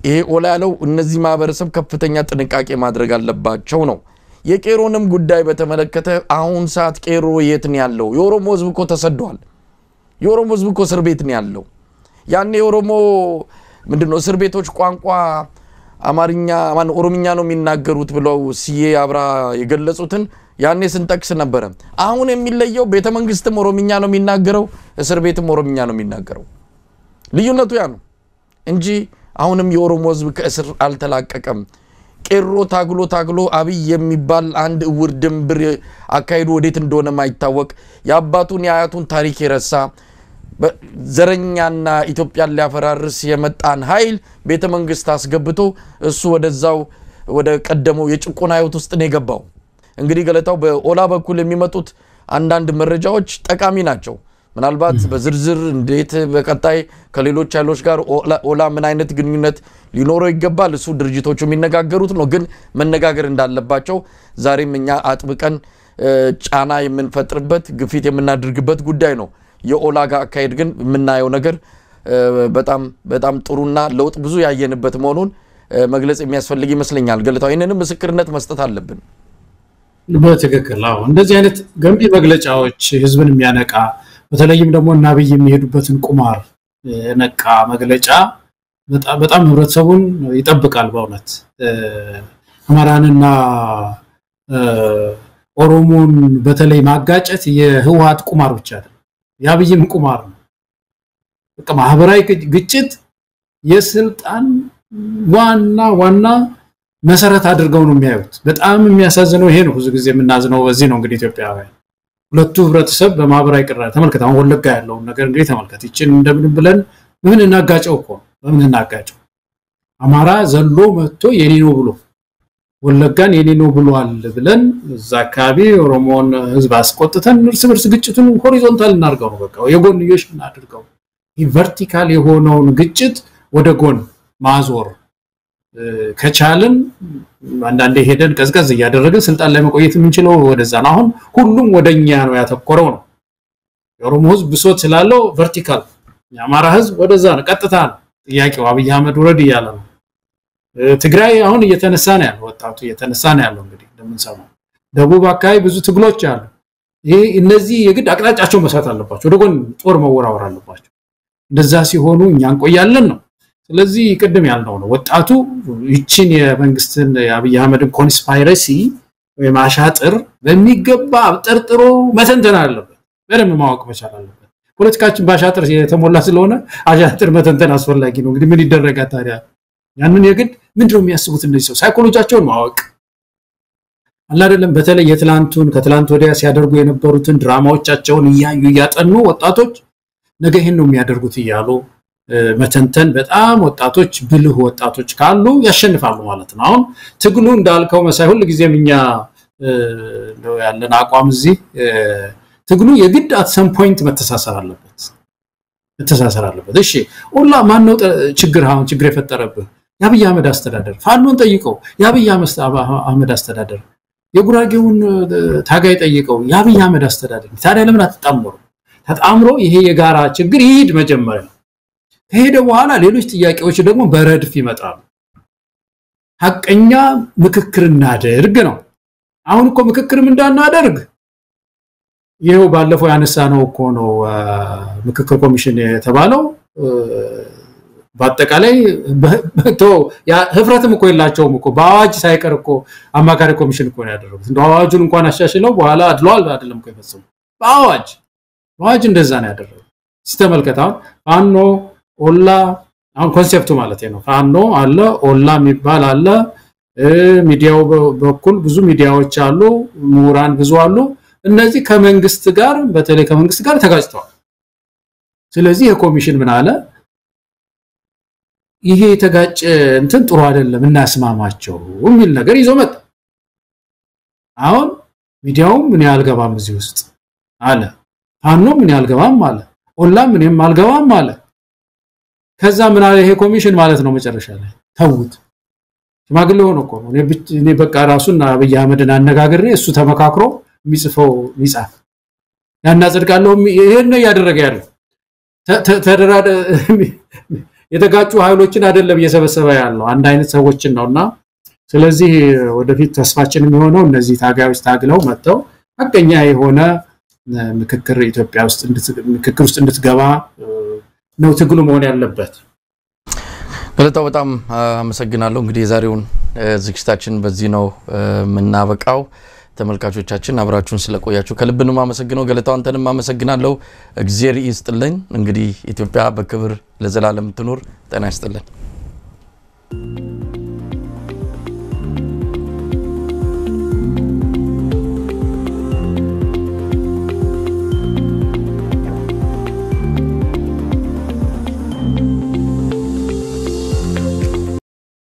ይሄ ኦላ ያለው እነዚህ ማበረሰብ ከፍተኛ ጥንቃቄ ማድረግ አለባቸው ነው የቄሮንም ጉዳይ በተመለከተ አሁን ሰዓት ቄሮ የት ነው ያለው የኦሮሞ ህዝብ እኮ ተሰዷል የኦሮሞ ህዝብ እኮ እስር ቤት ነው ያለው ያኔ የኦሮሞ ምንድነው እስር ቤቶች ቋንቋ አማርኛ ማን ኦሮምኛ ነው የሚናገሩት ብለው ሲዬ አብራ የገለጹትን ያኔ ስንጠቅስ ነበር አሁን የሚለየው ቤተ መንግስትም ኦሮምኛ ነው የሚናገረው እስር ቤትም ኦሮምኛ ነው የሚናገረው ልዩነቱ ያ ነው እንጂ አሁንም የኦሮሞ ህዝብ ከእስር አልተላቀቀም ቄሮ ታግሎ አብይ የሚባል አንድ እውር ድንብር አካይዱ ወዴት እንደሆነ ማይታወቅ ያባቱን ያያቱን ታሪክ ይረሳ ዘረኛና ኢትዮጵያን ሊያፈራርስ የመጣን ኃይል ቤተ መንግስት አስገብቶ እሱ ወደዛው ወደ ቀደመው የጭቆና ህይወት ውስጥ ነው የገባው እንግዲህ ገለታው በኦላ በኩል የሚመጡት አንዳንድ መረጃዎች ጠቃሚ ናቸው ምናልባት በዝርዝር እንዴት በቀጣይ ከሌሎች ኃይሎች ጋር ኦላ ምን አይነት ግንኙነት ሊኖረው ይገባል እሱ ድርጅቶቹ የሚነጋገሩት ነው ግን መነጋገር እንዳለባቸው ዛሬም እኛ አጥብቀን ጫና የምንፈጥርበት ግፊት የምናደርግበት ጉዳይ ነው የኦላ ጋር አካሄድ ግን የምናየው ነገር በጣም ጥሩና ለውጥ ብዙ ያየንበት መሆኑን መግለጽ የሚያስፈልግ ይመስለኛል ገለታው ይሄንንም ምስክርነት መስጠት አለብን በትክክል አዎ እንደዚህ አይነት ገንቢ መግለጫዎች ህዝብን የሚያነቃ በተለይም ደግሞ እናብይ የሚሄዱበትን ቁማር ነቃ መግለጫ በጣም ህብረተሰቡን ይጠብቃል በእውነት አማራንና ኦሮሞን በተለይ ማጋጨት የህወሓት ቁማር ብቻ አይደለም ያብይም ቁማር ነው በቃ ማህበራዊ ግጭት የስልጣን ዋና መሰረት አድርገው ነው የሚያዩት በጣም የሚያሳዝነው ይሄ ነው ብዙ ጊዜ የምናዝነው በዚህ ነው እንግዲህ ኢትዮጵያውያን ሁለቱ ህብረተሰብ በማህበራዊ ቅራኔ ተመልከተ አሁን ወለጋ ያለው ነገር እንግዲህ ተመልከተ ይችን እንደምን ብለን ምን እናጋጨው እኮ ምን እናጋጨው አማራ ዘሎ መጥቶ የኔ ነው ብሎ ወለጋን የኔ ነው ብሏል ብለን እዛ አካባቢ ኦሮሞን ህዝብ አስቆጥተን እርስ በርስ ግጭቱን ሆሪዞንታል እናርገው ነው በቃ የጎንዮሽ እናድርገው ቨርቲካል የሆነውን ግጭት ወደ ጎን ማዞር ከቻልን አንዳንዴ ሄደን ቀዝቀዝ ያደረገ ስልጣን ላይ መቆየት የምንችለው ወደዛ ነው አሁን ሁሉም ወደኛ ነው ያተኮረው ነው የኦሮሞ ህዝብ ብሶት ስላለው ቨርቲካል የአማራ ህዝብ ወደዛ ነው ቀጥታ ነው ጥያቄው አብይ አህመድ ወረድ ይያለ ነው ትግራይ አሁን እየተነሳ ነው ያለው ወጣቱ እየተነሳ ነው ያለው እንግዲህ እንደምንሰማው ደቡብ አካባቢ ብዙ ትግሎች አሉ ይሄ እነዚህ የግድ አቅጣጫቸው መስራት አለባቸው ወደ ጎን ጦር መወራወር አለባቸው እንደዛ ሲሆኑ እኛ እንቆያለን ነው ስለዚህ ቀደም ያልነው ነው ወጣቱ ይችን የመንግስትን የአብይ አህመድን ኮንስፓይረሲ ወይ ማሻጥር በሚገባ አብጠርጥሮ መተንተን አለበት በደንብ ማወቅ መቻል አለበት ፖለቲካችን ባሻጥር የተሞላ ስለሆነ አሻጥር መተንተን አስፈላጊ ነው እንግዲህ ምን ይደረጋል ታዲያ ያንን የግድ ምንድነው የሚያስቡት እነዚህ ሰው ሳይኮሎጂያቸውን ማወቅ አላ አይደለም በተለይ የትላንቱን ከትላንት ወዲያ ሲያደርጉ የነበሩትን ድራማዎቻቸውን ያዩ ያጠኑ ወጣቶች ነገ ይሄን ነው የሚያደርጉት እያሉ መተንተን በጣም ወጣቶች ብልህ ወጣቶች ካሉ ያሸንፋሉ ማለት ነው አሁን ትግሉ እንዳልከው መሳይ ሁሉ ጊዜም እኛ ነው ያለን አቋም እዚህ ትግሉ የግድ at some point መተሳሰር አለበት እሺ ሁላ ማን ነው ችግር የፈጠረብህ ያብይ አህመድ አስተዳደር ፋኖን ጠይቀው ያብይ አህመድ አስተዳደር የጉራጌውን ታጋይ ጠይቀው ያብይ አህመድ አስተዳደር ታዲያ ለምን ተጣምሮ ይሄ የጋራ ችግር ይሄድ መጀመሪያ ከሄደ በኋላ ሌሎች ጥያቄዎች ደግሞ በረድፍ ይመጣሉ ሐቀኛ ምክክር እናደርግ ነው አሁን እኮ ምክክርም እንዳናደርግ ይሄው ባለፈው ያነሳነው እኮ ነው ምክክር ኮሚሽን የተባለው በአጠቃላይ ያ ህፍረትም እኮ የላቸውም እኮ በአዋጅ ሳይቀር እኮ አማካሪ ኮሚሽን እኮ ነው ያደረጉት እንደው አዋጁን እንኳን አሻሽለው በኋላ አድሏል አይደለም እኮ የፈጸሙ በአዋጅ እንደዛ ነው ያደረጉት ሲተመልከታው ፋኖ ኦላ አሁን ኮንሴፕቱ ማለት ነው ፋኖ አለ ኦላ የሚባል አለ ሚዲያው በኩል ብዙ ሚዲያዎች አሉ ምሁራን ብዙ አሉ እነዚህ ከመንግስት ጋር በተለይ ከመንግስት ጋር ተጋጭተዋል ስለዚህ የኮሚሽን ምን አለ ይሄ የተጋጨ እንትን ጥሩ አይደለም እናስማማቸው የሚል ነገር ይዞ መጣ አሁን ሚዲያው ምን ያልገባም እዚህ ውስጥ አለ ፋኖ ምን ያልገባም አለ ኦላ ምንም አልገባም አለ ከዛ ምን አለ ይሄ ኮሚሽን ማለት ነው መጨረሻ ላይ ተውት ሽማግሌ ሆኖ እኮ ነው እኔ በቃ ራሱና አብይ አህመድን አነጋግሬ እሱ ተመካክሮ የሚጽፈው ይጻፍ ያናጽድቃለሁ ይሄን ነው ያደረገ ያለው ተደራደ የተጋጩ ኃይሎችን አይደለም እየሰበሰበ ያለው አንድ አይነት ሰዎችን ነውና ስለዚህ ወደፊት ተስፋችን የሚሆነው እነዚህ ታጋዮች ታግለው መጥተው ሐቀኛ የሆነ ምክክር ኢትዮጵያ ውስጥ እንድትገባ ነው ትግሉ መሆን ያለበት ገለታው በጣም አመሰግናለሁ እንግዲህ የዛሬውን ዝግጅታችን በዚህ ነው ምናበቃው ተመልካቾቻችን አብራችሁን ስለቆያችሁ ከልብ ነው ማመሰግነው ገለታው አንተንም ማመሰግናለሁ እግዚአብሔር ይስጥልኝ እንግዲህ ኢትዮጵያ በክብር ለዘላለም ትኑር ጤና ይስጥልኝ